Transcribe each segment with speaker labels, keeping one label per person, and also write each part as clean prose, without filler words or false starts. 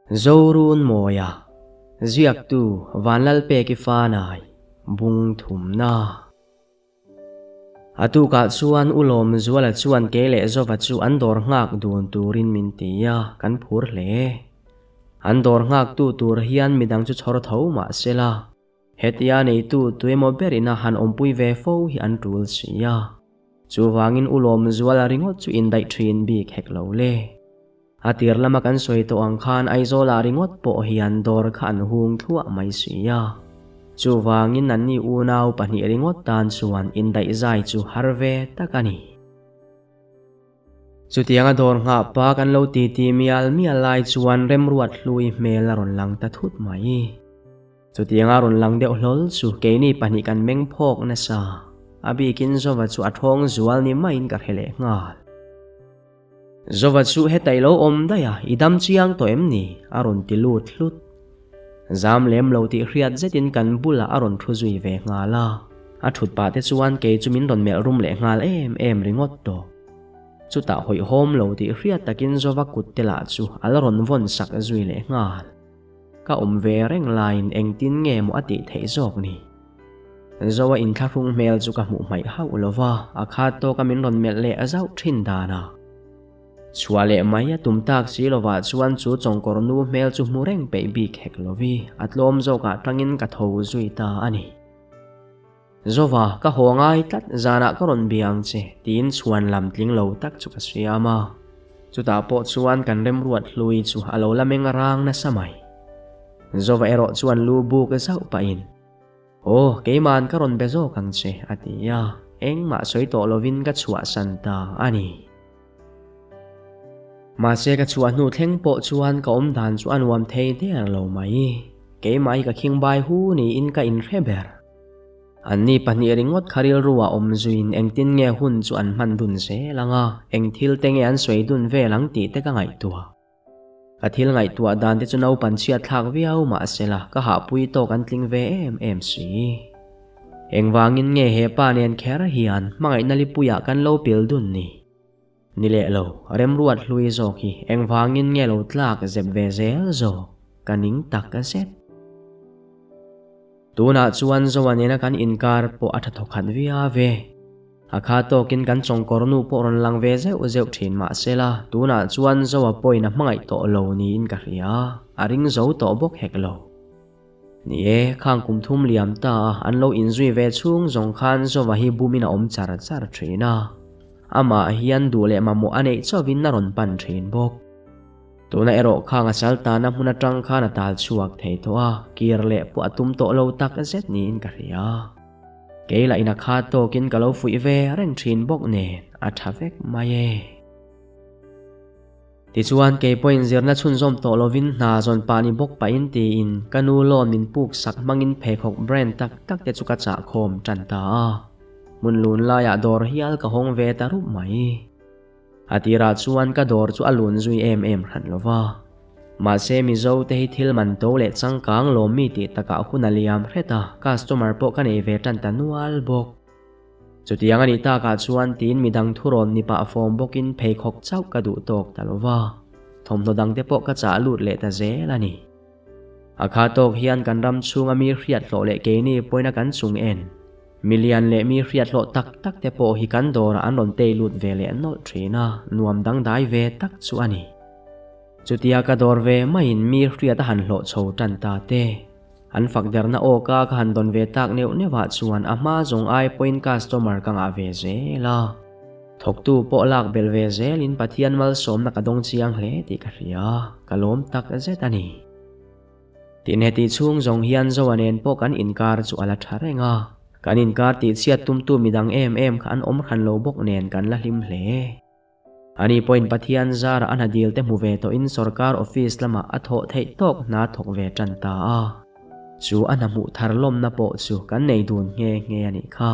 Speaker 1: Zorun moya ziak tu vanlal pe ki fanai bung thum na atu ka chuan ulom zuala chuan kele zova chu andor ngak dun turin min tia kan phur hle andor ngak tu tur hian midang chu chhor tho ma sela hetia nei tu tuemo berina han ompui ve fo hi an tul sia chu wangin ulom zuala ringot chu indai thin bi khek lo le atir lama kan soi to ang khan aizola ringot po hian dor khan hung thua mai sia chu wangin an ni unau pani ringot tan chuan indai zai chu harve takani chu tianga dor nga pa kan lo ti ti mial lai chuan rem ruat hlui mel ron lang ta thut mai chu tianga ron lang deuh hlol chu ke ni pani kan meng phok na sa abi kin zowa chu athong zual ni main ka hele ngal zowa chu hetai lo om daya idam chiang to em ni aron ti lut hlut zam lem lo ti hriat zetin kan bula aron thu zui ve ngala a thut pa te chuan ke chumin ron mel rum le ngal em ringot to chu ta hoi hom lo ti hriat takin zowa kut tela chu alron von sak zui le ngal ka om ve reng line eng tin nge mo ati thei zok ni zowa in tharung mel chu ka mu mai hau lova akha to kamin ron mel le azau thin dana chuale maya tumtak silova chuan chu chongkor nu mel chu mureng pe bi khek lovi atlom zoka tangin ka tho zui ta ani zowa ka hongai tat zana ka ron biang che tin chuan lam tling lo tak chu ka siama chu ta po chuan kan rem ruat hlui chu alo lameng rang na samai zowa ero chuan lu bu ka zau pa in keiman ka ron bezo kang che atia eng ma soi to lovin ka chua santa ani ma se ka chuan nu thleng po chuan ka om dan chu anuam thei der lo mai ke mai ka khing bai hu ni in ka in reber anni pani ringot kharil ruwa om zuin engtin nge hun chu an man dun se langa eng thil tenge an soi dun ve lang ti te ka ngai tua ka thil ngai tua dan te chu nau pan chia thak viau ma sela ka ha pui to kan tling ve em si eng wangin nge he pa nen kher hian mangai nali puya kan lo pil dun ni nile lo rem ruat hlui zo ki eng wangin nge lo tlak zep ve zel zo kaning tak ka set tuna chuan zowanena kan inkar po atha thokhan via ve akha to kin kan chongkor nu po ron lang ve zeu thin ma sela tuna chuan zowa poina mangai to lo ni in ka ria aring zo to bok hek lo ni e khang kum thum liam ta an lo in zui ve chung zong khan zowa hi bumina om char thina ama hian du le mamu anei chawin na ron pan thin bok tuna ero khanga salta na huna tang khana tal chuak thei to a kir le pu atum to lo tak zet ni in ka ria keila ina kha to kin ka lo fui ve reng thin bok ne a thavek mai e ti chuan ke point zirna chhun zom to lovin na zon pani bok pa in ti in kanu lon min puk sak mangin phekok brand tak tak te chuka cha khom tan ta mun lun la ya dor hial ka hong ve ta ru mai atira chuan ka dor chu alun zui em khan lova ma se mi zo te hi thil man to le changkang lo mi ti taka hunaliam hreta customer po kan e ve tan ta nual bok chutiang ani ta ka chuan tin midang thuron ni pa form bokin pheikhok chau ka du tok talova thomno dang te po ka cha lut le ta zelani akha tok hian kan ram chunga mi hriat lo le ke ni poina kan chung en million le mi hriat lo tak tak te po hi kan dora an ron te lut ve le nol thina nuam dang dai ve tak chu ani chutia ka dor ve main mi hriat han lo chho tan ta te an fakder na o ka han don ve tak neu newa chuan ama zong ai point customer kang a ve zela thok tu po lak bel ve zelin pathian mal som na kadong chiang hle ti ka ria kalom tak zetani tin heti chung zong hian zowanen po kan inkar chu ala tharenga kan inkar ti chiat tum tu midang em khan om khan lo bok nen kan la hlim hle ani point pathian zara an hadil te mu ve to in sarkar office lama atho thei tok na thok ve tan ta a chu anamu tharlom na po chu kan nei dun nge ani kha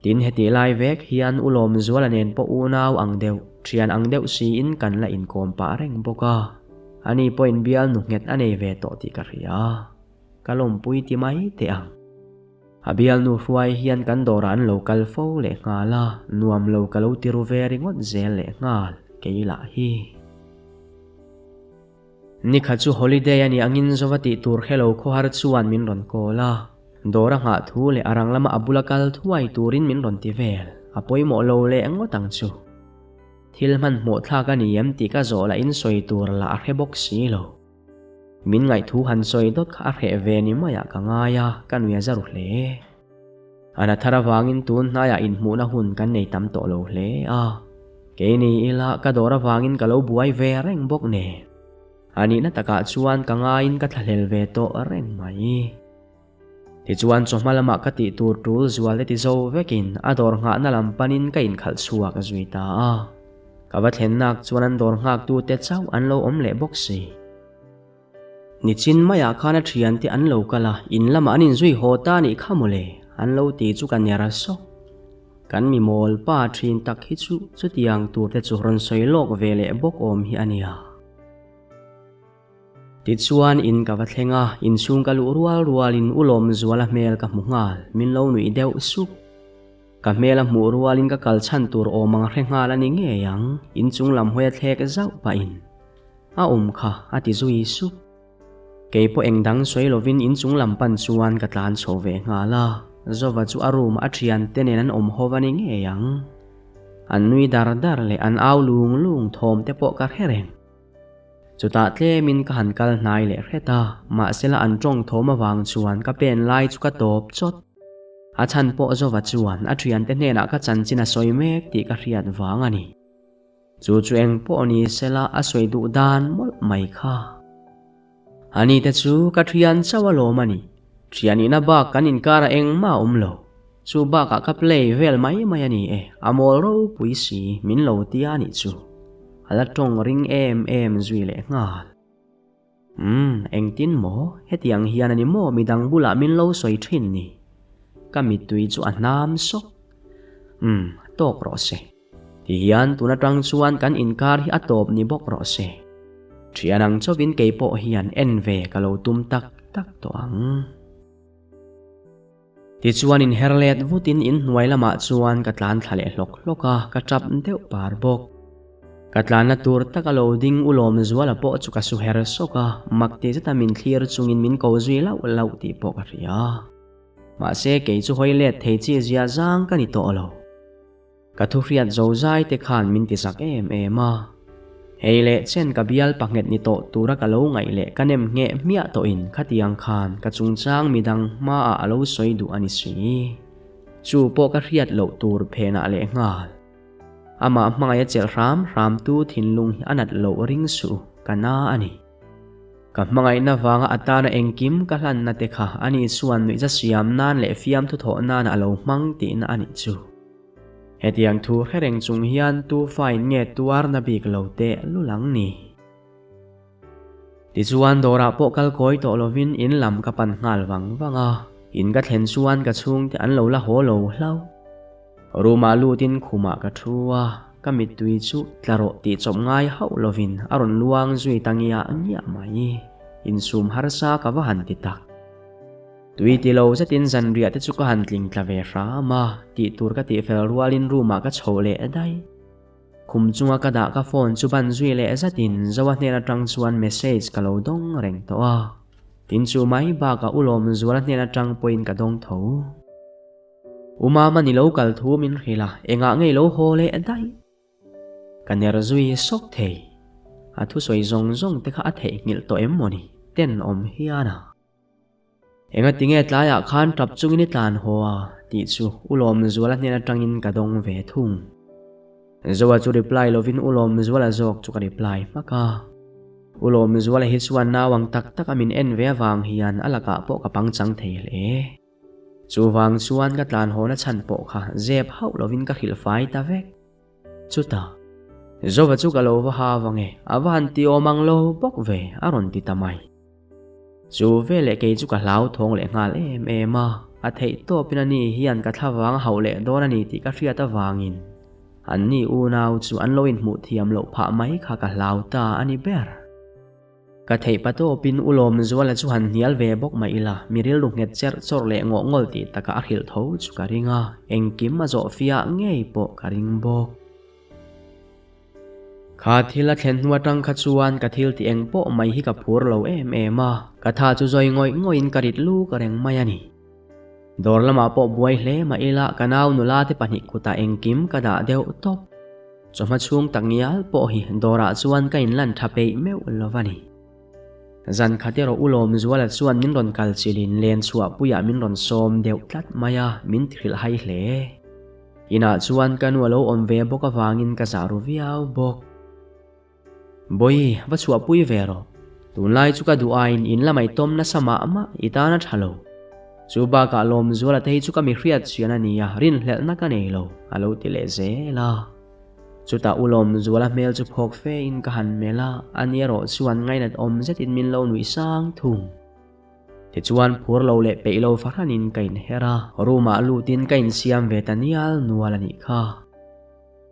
Speaker 1: tin heti lai vek hian ulom zualanen po unaw angdeu thian angdeu si in kan la in kom pa reng boka ani point bial nu nget ane ve to ti ka ria kalom pui ti mai te ang abial nu huai hian kan doran local fo le ngala nuam local tiru ve ringot zel le ngal keila hi Ni kha chu holiday ani angin zowati tur hello kho har chuan min ron kola dora nga thu le arang lama abulakal thuai turin min ron ti vel apoi mo lo le angotang chu thilman mo thla ka ni yam ti ka zola in soi tur la a hebok si lo min ngai thu han soi dot kha he ve ni maya ka nga ya kanuya zaru hle ana thara wangin tun na ya in mu na hun kan nei tam to lo hle a ke ni ila ka dora wangin ka lo buai ve reng bok ne ani na taka chuan ka nga in ka thalel ve to reng mai ti chuan chommalama ka ti tur tul zual ti zo vekin ador nga na lampanin ka in khal chuak zuita a kawa thlennak chuan an dor ngak tu te chau an lo om le bok si ni chin maya khana thian ti an lo kala in lama anin zui hota ni khamule an lo ti chu kan yara so kan mi mol pa thin tak hi chu tiang tur te chu ron soi lok vele bok om hi ania ti chuan in kawa thlenga in chung ka lu rual in ulom zuala mel ka mungal min lo nui deuh su ka mela mu rualin ka kal chan tur omang hrengal ani nge yang in chung lam hoya thlek zau pa in a kha ati zui su keipo engdang soi lovin in chung lam pan chuan ka tlan chove ngala zowa chu arum athian tenen an howani nge yang an nui dar le an aw lung thom te po ka hereng chuta tle min ka han kal nai le reta ma sela an tong thoma wang chuan ka pen lai chu ka top chot a chan po zowa chuan athian te hna ka chan china soi mek ti ka riat wang ani chu eng po ni sela a soi du dan mol mai kha ani te chu ka thian chawalo mani thian ina ba kan in kara eng ma lo chu ba ka play vel mai ani amol ro pui si min lo ti ani chu ala tong ring em zui le ngal eng tin mo hetiang hian ani mo midang bula min lo soi thin ni kami tui chu anam sok tok ro se ti hian tuna tang chuan kan inkar hi atop ni bok ro se thianang chowin keipo hian enve kalo tum tak to ang ti chuan in herlet vutin in hnuai lama chuan katlan thale hlok ka trap deuh par bok katlan na tur takalo ding ulom zuala po chu ka su her soka makte zata min thlir chungin min ko zui lau ti po ka ria ma se ke chu hoilet thei chi zia zang ka ni to lo ka thu riat zo zai te khan min ti sak ma heile chen ka bial panget ni to tura ka lo ngai le kanem nge mia to in khatiang khan ka chungchang midang ma a lo soi du ani si chu po ka riat lo tur phena le ngal ama mangaya chel ram tu thinlung hi anat lo ring su kana ani ka mangai na wanga atana engkim ka hlan na te kha ani suan nui za siam nan le fiam thu tho nan alo mang ti na ani chu hetiang thu hereng chung hian tu fain nge tuar na bik lo te lulang ni ti chuan dora po kal koi to lovin in lam ka pan ngal wanga in ka thlen chuan ka chung te an lo la ho lo hlau ruma lutin khuma ka thua kami tui chu tlaro ti chom ngai hau lovin aron luang zui tangia ania mai in sum harsa ka wa han ti tak tui ti lo zatin zan ria te chu ka han tling tlave rama ti tur ka ti fel rualin ruma ka chole dai khum chunga ka da ka phone chu ban zui le zatin zawa hna tang chuan message ka lo dong reng to a tin chu mai ba ka ulom zuala hna tang point ka dong tho umama ni lo kal thu min hila enga ngei lo hole dai kaner zui sok thei a thu soi zong te kha a thei ngil to moni ten om hiana enga tinge tlaya khan trap chungini tlan hoa ti chu ulom zuala hna tangin ka dong ve thung zowa chu reply lovin ulom zuala zok chu ka reply maka ulom zuala hi chuan nawang tak amin en ve wang hian alaka po ka pangchang thei le chu wang chuan ka tlan hona chan po kha zep hau lovin ka khil fai ta vek chuta zowa chu ka lo wa ha wange awan ti omang lo bok ve aron ti tamai chu vele ke chu ka hlau thong le ngal ma a thei to pinani hian ka thawang haule donani ti ka hria ta wangin anni u nau chu an lo in mu thiam lo pha mai kha ka hlau ta ani ber ka thei pato pin ulom zuala chu han hial ve bok mai ila miril lu nget cher chor le ngo ngol ti taka a khil tho chu ka ringa engkim ma zo fia ngei po ka ring bok Kha thila thlen hnuwa tang kha chuan ka thil ti eng po mai hi ka phur lo em a ka tha chu zoi ngoi in ka rit lu ka reng mai ani dor lama po buai hle ma ila kanau nula te pahnih kuta engkim ka da deuh top choma chung tangial po hi dora chuan ka in lan thapei meu lovani zan khatero ulom zuala chuan min ron kal chilin len chua puya min ron som deuh tlat maya min thil hai hle ina chuan kanu alo om ve boka wangin ka zaru viau bok boi va chua pui vero tunlai chu ka duain in lamai tom na sama ama itana thalo chuba ka lom zuala te chu ka mi hriat chian ania rin hlel na ka nei lo alo ti le zela chuta ulom zuala mel chu phok fe in ka han mela aniero chuan ngai nat om zet in min lo nui sang thung ti chuan phur lo le pe lo faran in kain hera ruma lutin kain siam ve tanial nualani kha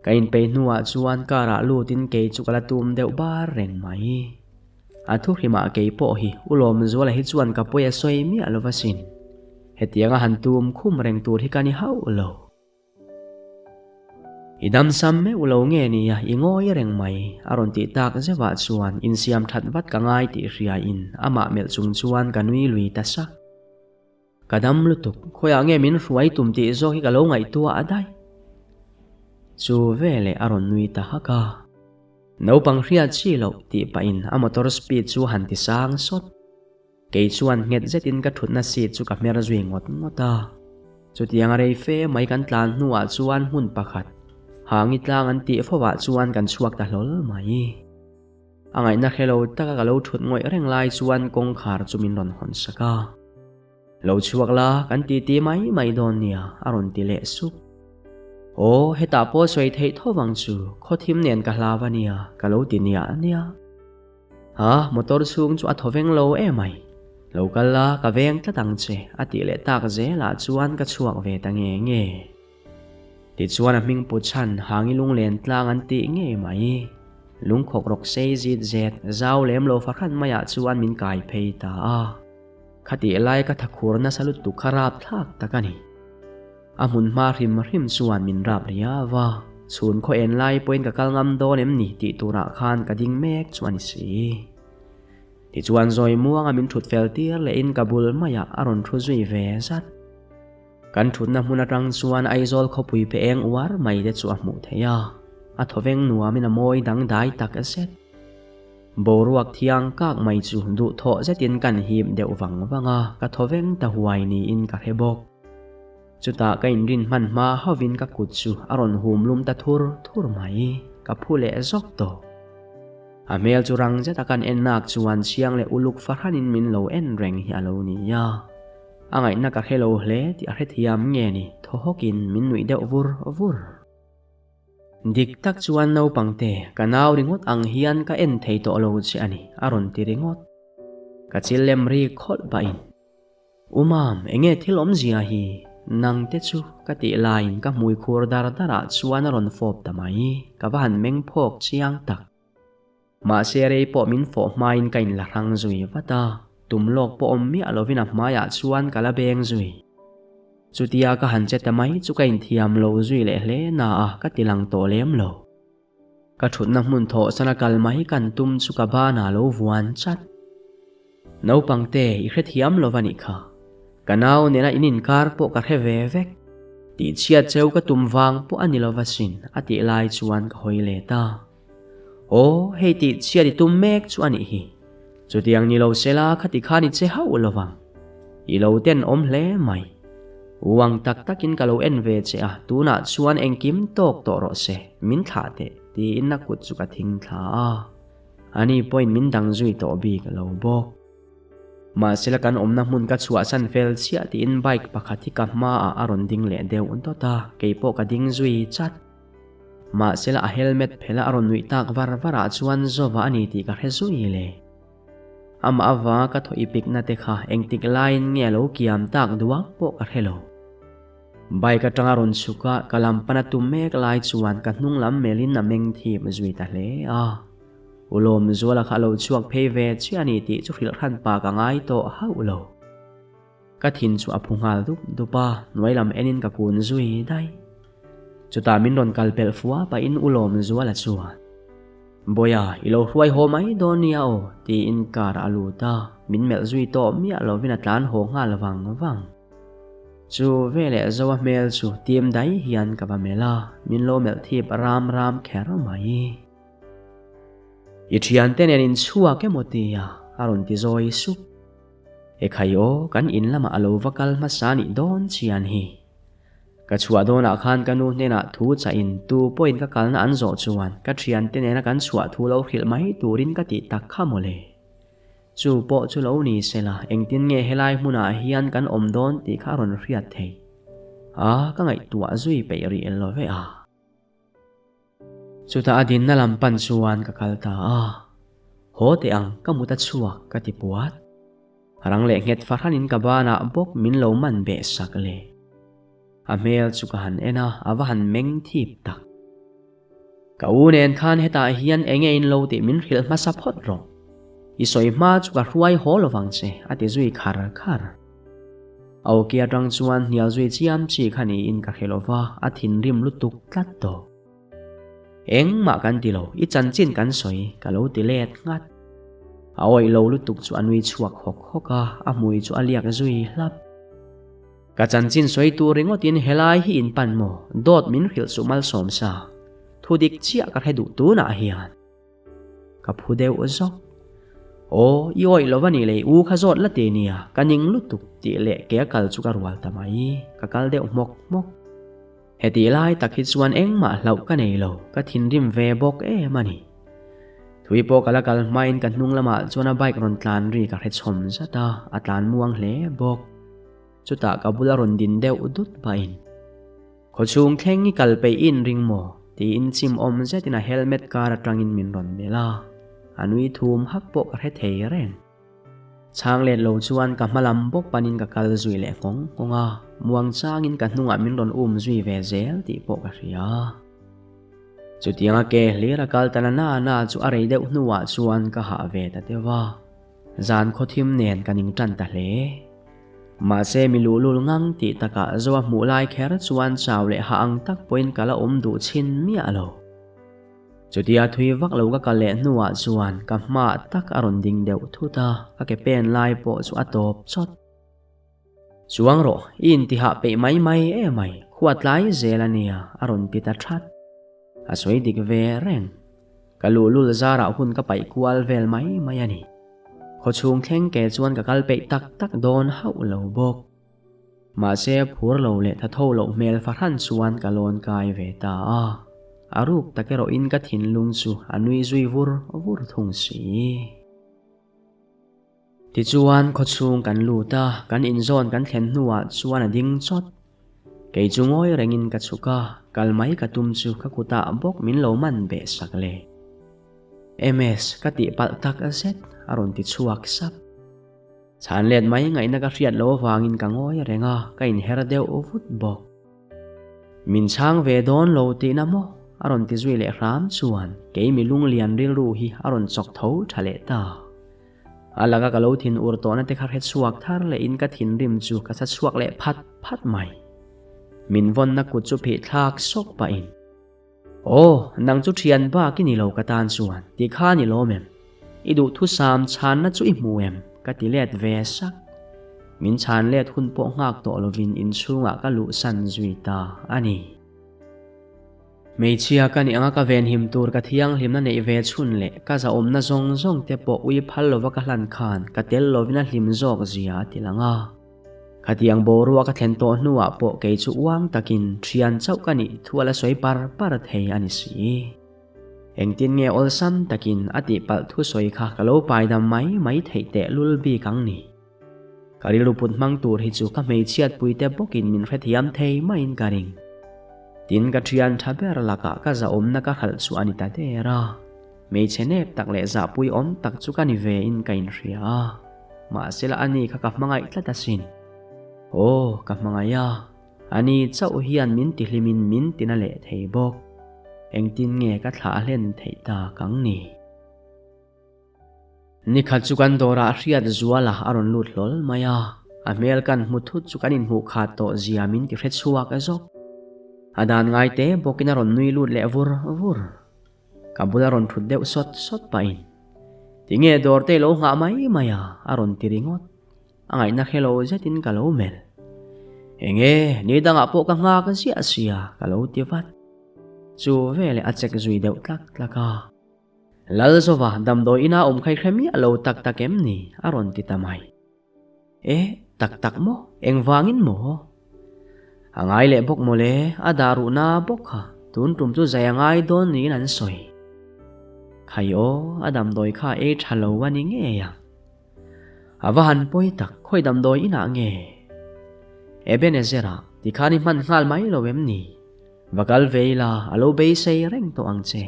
Speaker 1: kain pe nuwa chuan kara lutin ke chu kala tum deuh bar reng mai athu hima ke po hi ulom zuala hi chuan ka poya soi mi alovasin hetianga hantum khum reng tur hi kani hau lo idam samme ulo nge ni ya ingoi reng mai aron ti tak zewa chuan in siam that wat ka ngai ti ria in ama mel chung chuan kanui lui ta sa kadam lutuk khoya nge min ruai tum ti zo hi ka lo ngai tua adai chu vele aron nui ta haka no pang ria chi lo ti pa in a motor speed chu han ti sang sot ke chuan nget zetin ka thutna si chu ka mer zui ngot ngota chu tiang rei fe mai kan tlan nuwa chuan hun pakhat hangi tlang an ti fowa chuan kan chuak ta hlol mai angai na khelo taka ka lo thut ngoi reng lai chuan kong khar chumin ron hon saka lo chuak la kan ti mai don nia aron ti le su o heta po soi thei thowang chu khothim nen ka hlawania ka lo ti nia ha motor chung chu a thoveng lo e mai local la ka veng tla tang che ati le tak ze la chuan ka chuak ve ta nge ti chuan a ming pu chan hangi lung len tlang an ti nge mai lung khok rok sei zit zet zau lem lo fakhan maya chuan min kai phei ta a khati lai ka thakhur na salut tu kharap thak takani amun ma rim chuan min rap ria wa chun kho en lai point ka kalngam don em ni ti tura khan ka ding mek chuan si ti chuan zoi muang amin thut fel tir le in kabul maya aron thu zui ve zat kan thut na hmun atang chuan aizol khopui pe eng war mai de chu a hmu theya a thoveng nuamin a moi dang dai tak a set boruak thiang kak mai chu du tho zetin kan him deuh wanga ka thoveng ta huai ni in ka hebok chuta ka in rin man ma hovin ka kut chu aron hum lum ta thur mai ka phule zok to amel churang zeta kan ennak chuan siang le uluk farhanin min lo en reng hi alo ni ya angai na ka khelo hle ti a hethiam nge ni thohokin min nui deuh vur dik tak chuan no pangte kanau ringot ang hian ka en thei to lo chi ani aron ti ringot ka chillem ri khol ba in umam enge thilom zia hi nang te chu ka ti lain ka mui khur dara chuan aron fop ta mai ka van meng phok chiang tak ma serei po min fo main kain la rang zui wata tumlok po ommi alovina maya chuan kala beng zui chutia ka hanche ta mai chu kain thiam lo zui le hle na a ka tilang to lem lo ka thut na mun tho sana kal mai kan tum chu ka ba na lo vuan chat no pangte I hret hiam lo vani kha kanau nena inin kar po ka heve vek ti chia cheu ka tum wang po ani lo vasin ati lai chuan ka hoile ta o hei ti chia di tum mek chu ani hi chu tiang ni lo sela khati khani che hau lowang I lo ten om hle mai uang tak takin ka lo en ve che a tuna chuan engkim tok to ro se min tha te ti in na kut chu ka thing tha ani point min dang zui to bi ka lo bok ma sela kan omna mun ka chua san fel chia ti in bike pakhathi ka ma a aron ding le deu un to ta keipo ka ding zui chat ma sela a helmet phela aron nui tak var chuan zowa ani ti ka rezui le ama awa ka tho ipik na te kha engtik line nge lo kiam tak duak po ka helo bai ka tanga ron suka kalam pana tu mek lai chuan ka hnung lam melin na meng thi ma zui ta hle a ulom zuala kha lo chuak phei ve chiani ti chu hril khan pa ka ngai to hau lo ka thin chu aphungal dupa noilam enin ka kun zui dai chuta min ron kalpel fuwa pa in ulom zuala chuan boya ilo ruai ho mai donia o ti in kar aluta min mel zui to mia lovin atlan ho ngal wang chu vele zawa mel chu tiam dai hian ka ba mela min lo mel thip ram kher mai i thian ten in chua ke motia aron ti zoi su e khayo kan in lama alo vakal ma sani don chian hi ka chua dona khan kanu nena thu cha in tu point ka kalna an zo chuan ka thian ten na kan chua thu lo khil mai turin ka ti tak kha mole chu po chu lo ni sela engtin nge helai muna hian kan om don ti kha ron riat thei ka ngai tua zui pe ri el lo ve chu ta adin na lam pan chuan ka kalta ho te ang ka muta chuak ka ti puat rang le nget farhanin ka bana bok min lo man be sakle amel chu ka han ena awahan meng thip tak ka unen khan heta hian enge in lo ti min ril ma sa phot ro isoi ma chu ka ruai hol wang che ati zui khar au kia tang chuan nial zui chiam chi khani in ka khelova athin rim lutuk tlat to eng ma kan ti lo I chan chin kan soi ka lo ti let ngat awai lo lutuk chu anui chuak hoka amui chu aliak zui hlap ka chan chin soi tu ringot in helai hi in pan mo dot min ril su mal som sa thudik chia ka hedu tu na hian ka phudeu zok ioi lovani le u kha zot la te nia kaning lutuk ti le ke kal chu ka rual tamai ka kal deu mok heti lai takhi chuan engma hlau ka nei lo ka thin rim ve bok mani thui po kala kal main kan hnung lama chuan a bike ron tlan ri ka hre chom zata atlan muang hle bok chuta ka bula ron din deu udut ba in kho chung thengi kal pe in ring mo ti in chim om zetina helmet kar atangin min ron mela anui thum hak po ka he thei ren chang let lo chuan ka malam bok panin ka kal zui le konga muang changin ka hnunga min ron zui ve zel ti po ka ria chu tianga ke lera kal tanana na chu arei deuh hnuwa chuan ka ha ve ta tewa zan khothim nen kaning tan ta hle ma se mi lulul ngang ti taka zowa mu lai kher chuan chaw le ha ang tak point kala du chin mi alo chutia thui vak lo ka kale nuwa chuan ka ma tak aron ding deuh thuta ka ke pen lai po chu atop chot chuang ro in ti ha pe mai mai khuat lai zelania aron pita that asoi dik ve reng ka lulul zara hun ka pai kwal vel mai ani kho chung thleng ke chuan ka kal pe tak don hau lo bok ma se phur lo le tha tho lo mel farhan chuan ka lon kai ve ta aruk takero in ka thin lung chu anui zui vur thung si ti chuan kho chung kan luta kan in zone kan thlen hnuwa chuan a ding chot ke chungoi rengin ka chuka kalmai ka tum chu ka kuta bok min lo man be sakle ms ka ti pal tak a set aron ti chuak sap chan let mai ngai na ka riat lo wangin ka ngoi renga ka in her deu ovut bok min chang ve don lo ti na mo aron ti zui le ram chuan ke mi lung lian ril ru hi aron chok tho thale ta alaga ka lo thin ur to na te khar het suak thar le in ka thin rim chu ka sa suak le phat mai min von na ku chu phi thak sok pa in nang chu thian ba ki ni lo ka tan chuan ti kha ni lo mem idu thu sam chan na chu I mu em ka ti let ve sak min chan let hun po ngak to lovin in chunga ka lu san zui ta ani meichia ka ni anga ka ven him tur ka thiang hlim na nei ve chun le ka za om na zong te po ui phal lova ka hlan khan ka tel lovina hlim zok zia tilanga ka tiang boruwa ka thlen to hnuwa po ke chu wang takin thian chau ka ni thuala soi par thei ani si engtin nge ol sam takin ati pal thu soi kha ka lo pai dam mai thei te lul bi kang ni kari luput mang tur hi chu ka meichiat puite bokin min hrethiam thei main karing tin ka thian thaber laka ka za om na ka khal chu ani ta te ra mei chenep tak le za pui om tak chu ka ni ve in kain ria ma sela ani kha ka mangai tlata sin ka mangaya ani chau hian min ti hlimin min tina le thei bok engtin nge ka thla hlen thei ta kang ni ni kha chu kan dora riat zuala aron lut lol maya amel kan muthut chu kanin hu kha to ziamin ti hret chuak azok adan ngai te bokina ron nui lut le vur kabula ron thut deuh sot pa in tinge dor te lo nga mai maya aron tiringot angai na khelo zetin kalo mel enge ni danga po ka nga kan sia kalo tivat chu vele achek zui deuh tlaka lal zova damdoi ina khai khremi alo tak em ni aron titamai tak mo engwangin mo angai le bok mo le adaru na bok ha tun tum chu zayangai don ni nan soi khayo adam doi kha thalo wani nge ya awahan poi tak khoi dam doi ina nge ebenezera tikhani man ngal mai lo em ni vakal veila alo be sei reng to angche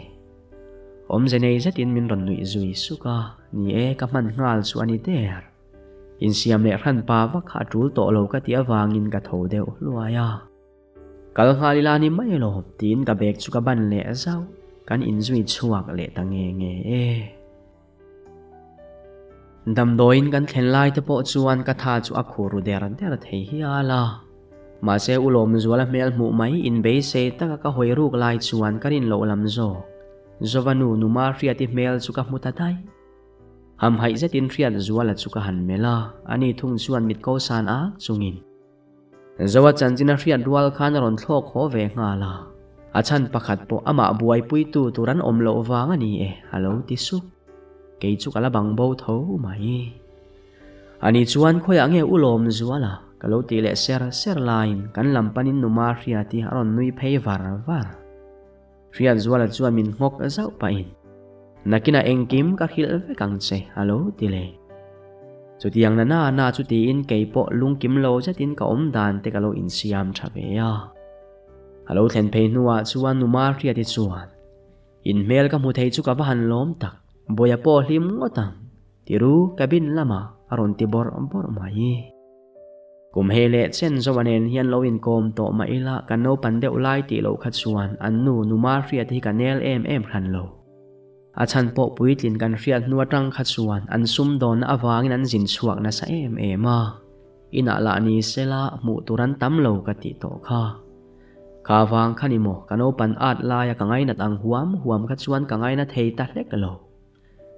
Speaker 1: om zenei zetin min ron nui zui suka ni ka man ngal su ani ter in siam le khan pa wa kha tul to lo ka ti awangin ka tho deu luaya kal ngalila ni mai lo tin ka bek chu ka ban le zau kan in zui chuak le tange nge dam doin kan thlen lai te po chuan ka tha chu a khuru der thei hi ala ma se ulom zuala mel mu mai in be se ta ka hoi ruk lai chuan karin lo lam zo zovanu numa riati mel chu ka mutatai ham hai zetin riat zuala chu ka han mela ani thung chuan mit ko san a chungin zawa chanjina riat dual khan ron thlok ho ve ngala achan pakhat po ama buai pui tu turan omlo wang ani halo ti su ke chu kala bang bo tho mai ani chuan khoya nge ulom zuala kalo ti le ser line kan lampanin numa riati aron nui phei var riat zuala chuan min ngok zau pa in nakina engkim ka khil ve kangche halo ti le chutiang na chuti in keipo lungkim lo chatin ka om dan te kalo in siam thave ya halo thlen phei nuwa chuan numa riati chuan in mel ka mu thei chu ka van lom tak boya po hlim ngotang tiru kabin lama aron ti bor mai kum hele chen zowanen hian lo in kom to maila kan no pandeu lai ti lo kha chuan annu numa riati kanel em khan lo achan po puitlin kan riat nuatang kha chuan an sum don awangin an jin chuak na sa ema ina la ni sela mu turan tam lo ka ti to kha kawang khanimo kano pan at la ya kangai na tang huam kha chuan kangai na thei ta hlek lo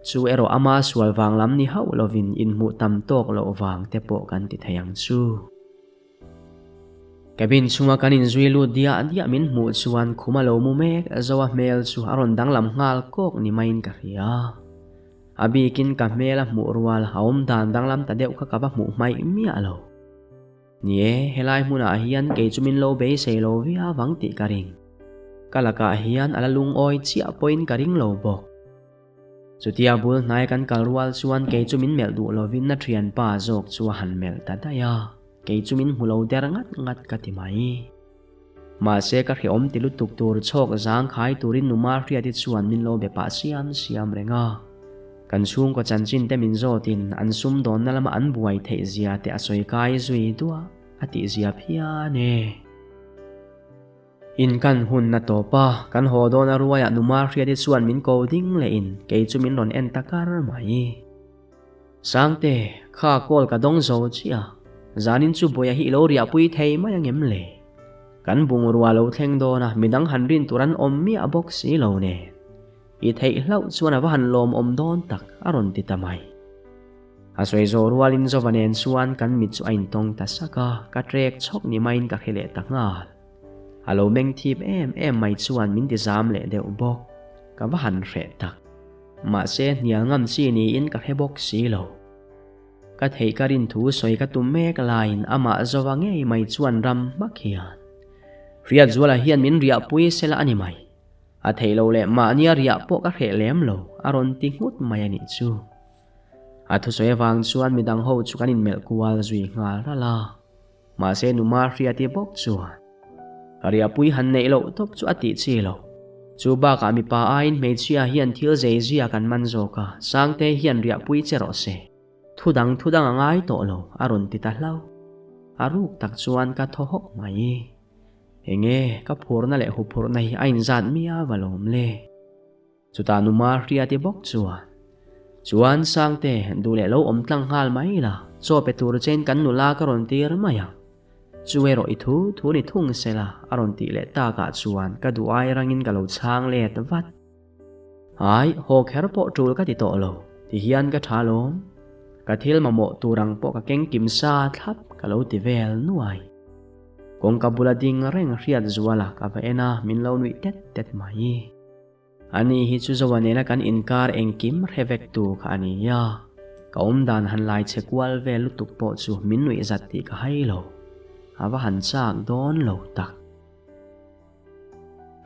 Speaker 1: chu ero ama sual wang lam ni hau lovin in mu tam tok lo wang te po kan ti thayang chu kabin chunga kanin zui lu dia min mu chuan khumalo mu mek zawa mel chu aron danglam ngal kok ni main ka ria abi kin ka mela mu rual haum dan danglam ta deuh ka ba mu mai mi alo nie helai muna hian ke chumin lo be sei lo via wang ti karing kalaka hian alalung oi chia point karing lo bok chutia bul nai kan kalrual chuan ke chumin mel du lovin na thian pa jok chu han mel ta daya ke chumin mulo der ngat ka ti mai ma se ka khiom tilu tuk tur chok zang khai turin numa riati chuan min lo be pa siam renga kan chung ko chanchin te min zo tin an sum don na lama an buai thei zia te asoi kai zui tua ati zia phia ne in kan hun na to pa kan ho don na ruaya numa riati chuan min ko ding le in ke chumin ron en takar mai sangte kha kol ka dong zo chia zanin chu boya hi lo ria pui thei mai angem le kan bung ruwa lo thleng do na midang hanrin turan om mi a box si lo ne I thei hlau chuan awa han lom om don tak aron ti tamai asoi zo rualin zo vanen chuan kan mit chu ain tong ta saka ka trek chok ni main ka khele ta ngal alo meng thip em mai chuan min ti zam le deuh bok ka wa han hre tak ma se nial ngam chi ni in ka he bok si lo ka thei karin thu soi ka tum mek lain ama zowa nge mai chuan ram mak hian riat zuala hian min ria pui sela ani mai a thei lo le ma nia ria po ka khe lem lo aron ti ngut mai ani chu a thu soi wang chuan midang ho chu kanin mel kual zui ngal rala ma se numa ria ti bok chuan ria pui han nei lo top chu ati chi lo chu ba ka mi pa ain me chia hian thil zei zia kan man zo ka sangte hian ria pui chero se thudang angai to lo aron ti ta hlau aruk tak chuan ka tho hok mai enge ka phurna le hu phur nei ain zat mia walom le chuta numa ria ti bok chuan sangte du le lo om tlang hal mai la cho pe tur chen kan nu la ka ron tir maya chuero I thu ni thung sela aron ti le ta ka chuan ka du ai rangin ka lo chang le ta wat ai ho kher po tul ka ti to lo ti hian ka tha lom ka thil ma mo turang po ka keng kim sa thap ka lo ti vel nuai kong ka bulading reng riat zuala ka va ena min lo nui tet mai ani hi chu zawanela kan inkar engkim revek tu kha ani ya ka dan han lai chekwal ve lutuk po chu min nui zat ti ka hai lo ava han chak don lo tak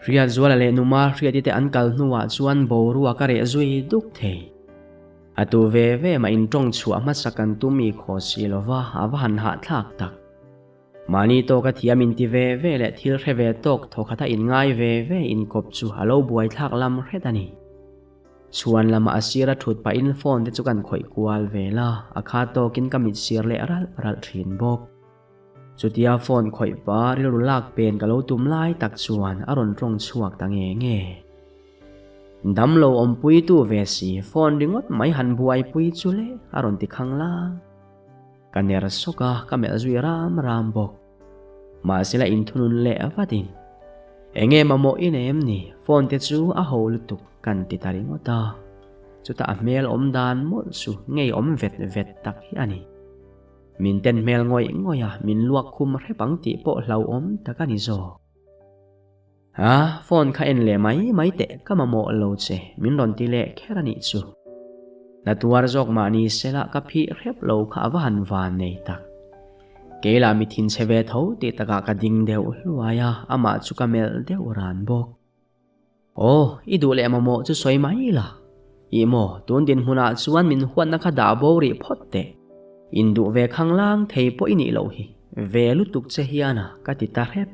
Speaker 1: riat zuala le numa riat te an kal nuwa chuan boruwa ka re zui duk thei atu ve ma in tong chua ma sakan tu mi kho si lova ava han ha thak tak mani to ka thiamin ti ve le thil reve tok thokhatha in ngai ve in kop chu halo buai thak lam hretani chuan lama asira thut pa in phone te chukan khoi kwal vela akha to kin kamit sir le ral thin bok chutia phone khoi pa ril lak pen kalo tum lai tak chuan aron tong chuak tange nge damlo om pui tu ve si phone ringot mai han buai pui chule aron ti khangla kaner soka kamel zui ram bok ma sila in thunun le avatin enge mamo in em ni phone te chu a ho lutuk kan ti taringota chuta amel om dan mo chu ngei om vet tak hi ani min ten mel ngoya min luak khum repang ti po hlau om takani zo phone kha en le mai te kamamo lo che min ron ti le kherani chu natuar jok mani sela ka phi rep lo kha van nei tak kela mi thin cheve tho ti taka ka ding deu luaya ama chu ka mel deu ran bok idu le mamo chu soi mai la i mo tun din huna chuan min huan na kha da bo ri photte indu ve khanglang thei po ini lo hi ve lu tuk che hiana ka ti ta rep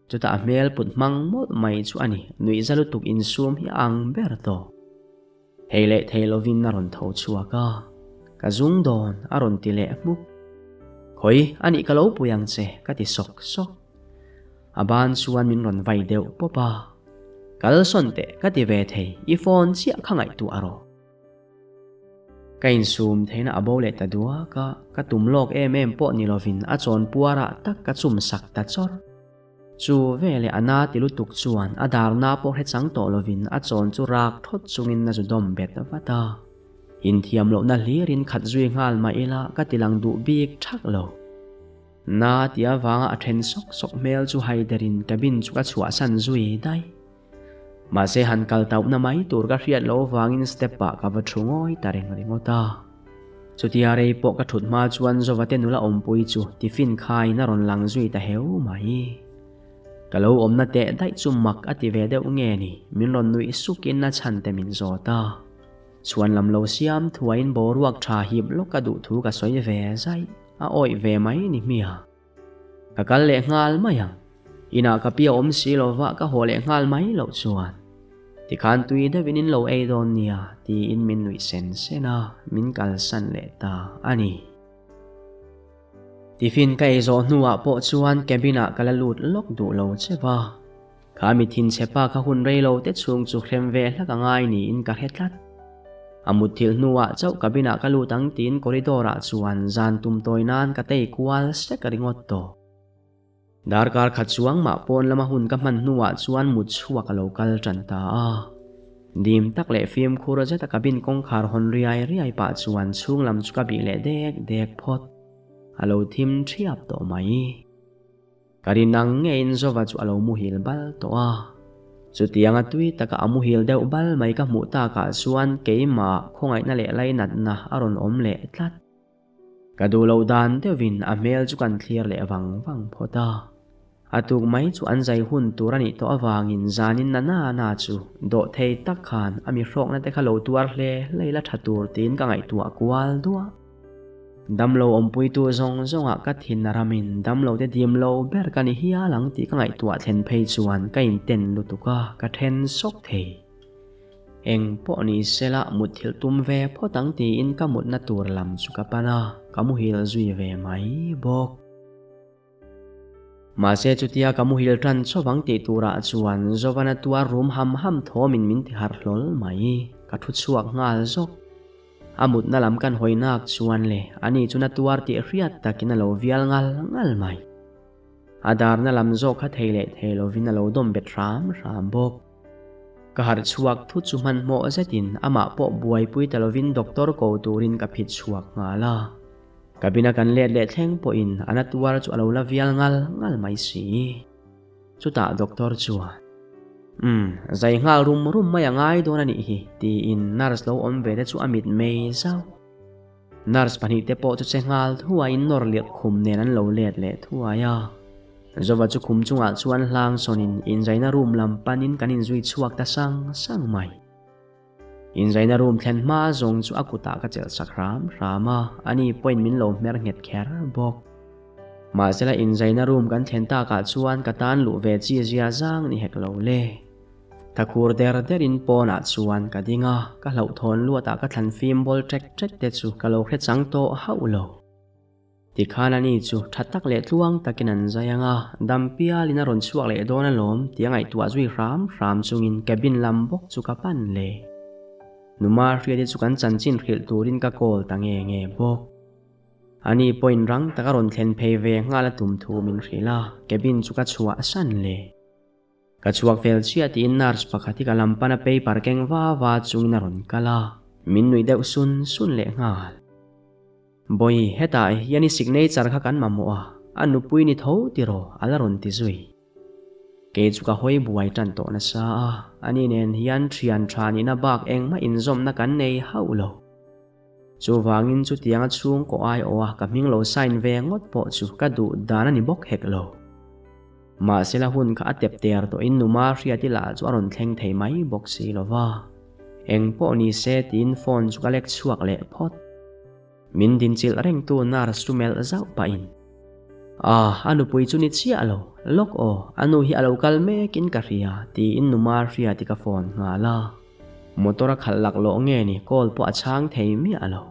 Speaker 1: chuta mel put mang mot mai chu ani nui zalu tuk in sum hi ang ber to theilovin na ron tho chuaka ka zung don aron ti le muk khoi ani ka lo puyang che ka ti sok aban chuan min ron vai deu popa kal son te ka ti ve thei I phone chia khangai tu aro kain sum theina abo le ta dua ka tumlok em po ni lovin a chon puara tak ka chum sak ta chor chu vele ana tilu tuk chuan adar na po he chang to lovin a chon chu rak thot chungin na chu dom bet vata in thiam lo na hlirin khat zui ngal ma ila ka tilang du bik thak lo na tia wanga a then sok mel chu haiderin cabin chu ka chua san zui dai ma se han kal tau na mai tur ka riat lo wangin step pa ka va thungoi tareng ringota chutia rei po ka thut ma chuan zowate nula ompui chu tiffin khai na ron lang zui ta heu mai kalo omna te dai chumak ati ve deuh nge ni min ron nui sukin na chan te min zota chuan lam lo siam thuain boruak tha hip lo ka du thu ka soi ve zai a oi ve mai ni mia ka kal le ngal maya ina ka pia om si lo wa ka hole ngal mai lo chuan ti khan tui da vinin lo ei don nia ti in min nui sen sena min kal san le ta ani Tiffin kai zo nuwa po chuan cabina kala lut lok du lo chewa khami thin chepa kha hun rei lo te chung chu khrem ve hlaka ngai ni in ka hetlat amuthil nuwa chau cabina kalu tang tin corridora chuan zan tum toinan ka tei kwal se ka ringot to darkar kha chuang ma pon lama hun ka man nuwa chuan mut chuwa ka local tanta dim tak le film khura jata cabin kong khar hon riai pa chuan chung lam chu ka bi le dek phot alo thim thiap to mai karinang nge in zova chu alo muhil bal to chu tianga tui taka amuhil deuh bal mai ka mu ta ka chuan keima khongai na le lai nat na aron om le tlat kadu lo dan devin amel chu kan clear le wang phota atuk mai chu anjai hun turani to awangin zanin na chu do thei tak khan ami rok na te kha lo tuar hle leila thatur tin ka ngai tu akwal duwa damlo ompui tu zonga ka thin ramin damlo te dimlo ber kani hiya lang ti ka ngai tu thlen phei chuan ka in ten lutuka ka then sok thei eng po ni sela muthil tum ve photang ti in ka mut na tur lam chu ka pana kamu hil zui ve mai bok ma se chutia kamu hil tran chowang ti tura chuan zovana tua room ham thomin min ti har hlol mai ka thu chuak ngal zok amut na lam kan hoinak chuan le ani chuna tuar ti riat takina lo vial ngal mai adar na lam zo kha theile thelo vina lo dom bet ram bok kahar chuak thu chu man mo zetin ama po buai pui talovin doktor ko turin ka phit chuak nga la kabina kan le thleng po in anatuar chu alo la vial ngal mai si chuta doktor chuan zai ngal rum mai angai don ani hi ti in nurse lo om ve chu amit mei zau nurse pani te po chu che ngal thua in nor liat khum nen an lo let le thua ya zowa chu khum chunga chuan hlang sonin in zaina room lam panin kanin zui chuak ta sang mai in zaina room thlen ma zong chu akuta ka chel sakram rama ani point min lo mer nget kher bok ma sela in zaina room kan thlen ta ka chuan ka tan lu ve chi zia zang ni hek lo le thakur derin pona chuan ka dinga ka hlo thon lu ta ka thlan film bol trek te chu ka lo khe chang to haulo tikhana ni chu thatak le tluang takin an zayanga dampia lina ron chuak le dona lom tiangai tua zui ram chungin cabin lambok chu ka pan le numa hriati chu kan chanchin khil turin ka kol tange bok ani point rang taka ron thlen phei ve ngala tum thu min hrila cabin chu ka chua san le ka chuak vel chia ti nurse pakhati ka lampana paper keng wa chungin ron kala min nui deuh sun le ngal boy heta yani signature kha kan mamoa anu pui ni tho tiro alaron ti zui ke chu ka hoi buai tan to na sa ani nen hian thian thani na bak eng ma in zom na kan nei haulo chu wangin chu tianga chung ko ai owa ka ming lo sign ve ngot po chu ka du dana ni bok hek lo ma sela hun kha atep ter to in numa hriati la chu aron thleng thei mai bok si lova eng po ni se tin phone chu ka lek chuak le phot min din chil reng tu nar sumel zau pa in anu pui chu ni chia lo lok o anu hi alo kal me kin ka ria ti in numa ria ti ka phone nga la motora khalak lo nge ni call po achang thei mi alo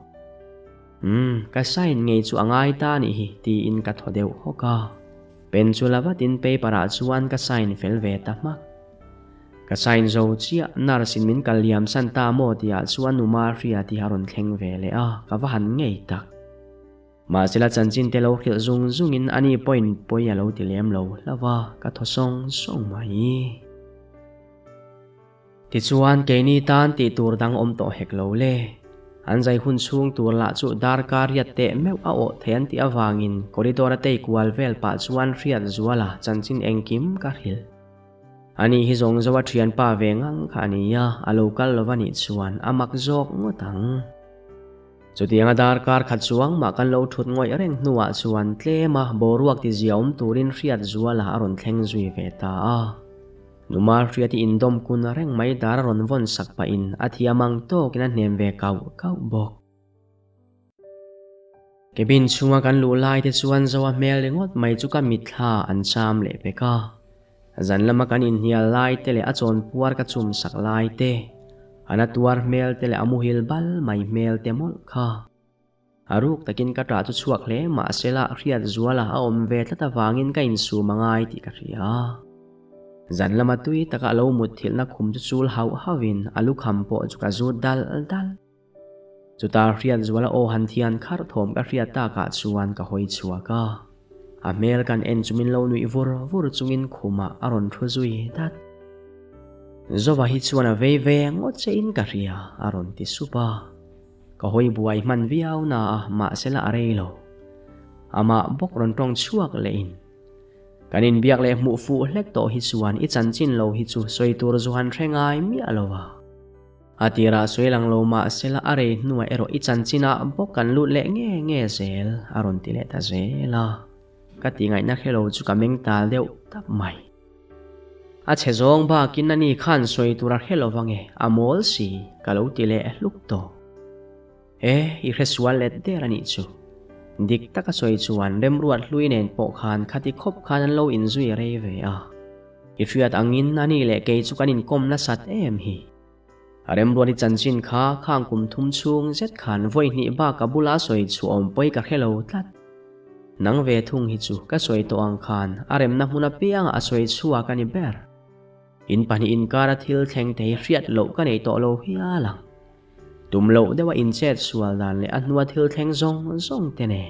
Speaker 1: ka sign ngei chu angai ta ni hi ti in ka thodeu hoka pen chu lawa tin paper a chuan ka sign fel ve ta mak ka sign zo chia narsin min kaliam san ta mo tia chuan numa ria ti haron thleng ve le ka wa han ngei tak ma sila chanchin te lo khil zungin ani point poi alo ti lem lo lawa ka thosong mai ti chuan ke ni tan ti tur dang om to hek lo le an zai hun chung tur la chu dar kar ya te meu a o then ti awangin corridor te kwal vel pa chuan riat zuala chanchin engkim ka hil ani hi zong zawa thian pa vengang khani ya alokal lovani chuan amak jok ngotang chutianga dar kar khat chuang ma kan lo thut ngoi reng nuwa chuan tlema boruak ti ziaum turin riat zuala aron thleng zui ve ta numa hriati indom kun reng mai dar ron von sak pa in athiamang to kina hnem ve kau bok kebin chunga kan lu lai te chuan zawa mel lengot mai chu ka mitha an cham le peka zan lama kan in hial lai te le achon puar ka chum sak lai te anatuar mel te le amuhil bal mai mel te mol kha aruk takin ka tra chu chuak le ma sela hriat zuala a om ve tata wangin ka in su mangai ti ka ria zan lama tui taka lo mut thil na khum chu chul hau hawin alu kham po chu ka zu dal chuta hriat zuala o han thian khar thom ka hriat ta ka chuan ka hoi chuaka a mel kan en chumin lo nui vur chungin khuma aron thu zui dat zowa hi chuan a ve ngot che in ka ria aron ti supa ka hoi buai man viau na ma sela areilo ama bok ron tong chuak le in kanin biak le mu fu hlek to hi chuan I chanchin lo hi chu soitur zuhan thengai mi alowa atira soilang lo ma sela are nuwa ero I chanchina bok kan lut le nge sel aron ti le ta zela ka tingai na khelo chu ka meng tal deuh tap mai a chezong ba kin ani khan soitura khelo wange amol si kalo ti le luk to I reswal let der ani chu dik taka soi chuan rem ruat hlui nen po khan khati khop khan lo in zui re ve I riat angin ani le ke chu kanin kom na sat em hi arem ruani chanchin kha khang kum thum chung zet khan voi ni ba kabula soi chu om poi ka khelo tlat nang ve thung hi chu ka soi to ang khan arem na huna piang a soi chuwa kani ber in pani in kara thil thleng te riat lo ka nei to lo hi lang tum lo dewa in chet sual dan le anwa thil thleng zong te ne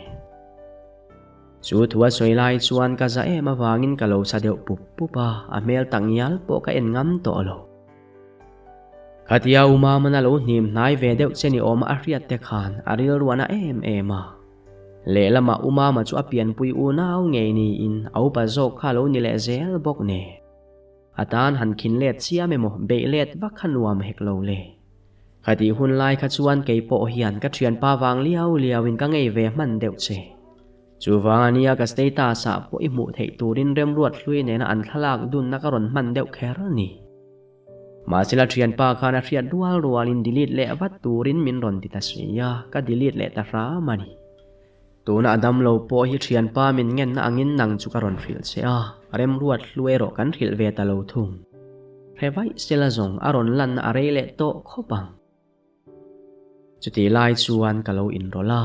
Speaker 1: chu thua soi lai chuan ka za em awangin ka lo sa deuh pupa a mel tangyal po ka en ngam to lo Khatia uma mana lo nim nai ve deuh cheni om a hriat te khan aril ruana ema le lama uma ma chu apian pui u nau ngei ni in au pa zo kha lo ni le zel bok ne atan han khin let chia memo be let va khanuam hek lo le khati hun lai kha chuan kei po hian ka thian pa wang liao in ka ngei ve man deuh che chu wangania ka stata sa po I mu thei turin rem ruat hlui ne na an thalak dun na ka ron man deuh kher ni ma sila thian pa khana hriat rual in delete le wat turin min ron ti ta sia ka delete le ta ra mani tuna adam lo po hi thian pa min ngen na angin nang chu ka ron fril che a rem ruat hlue ro kan thil ve ta lo thum revai sela zong aron lan na are le to khopang chuti lai chuan ka lo in rola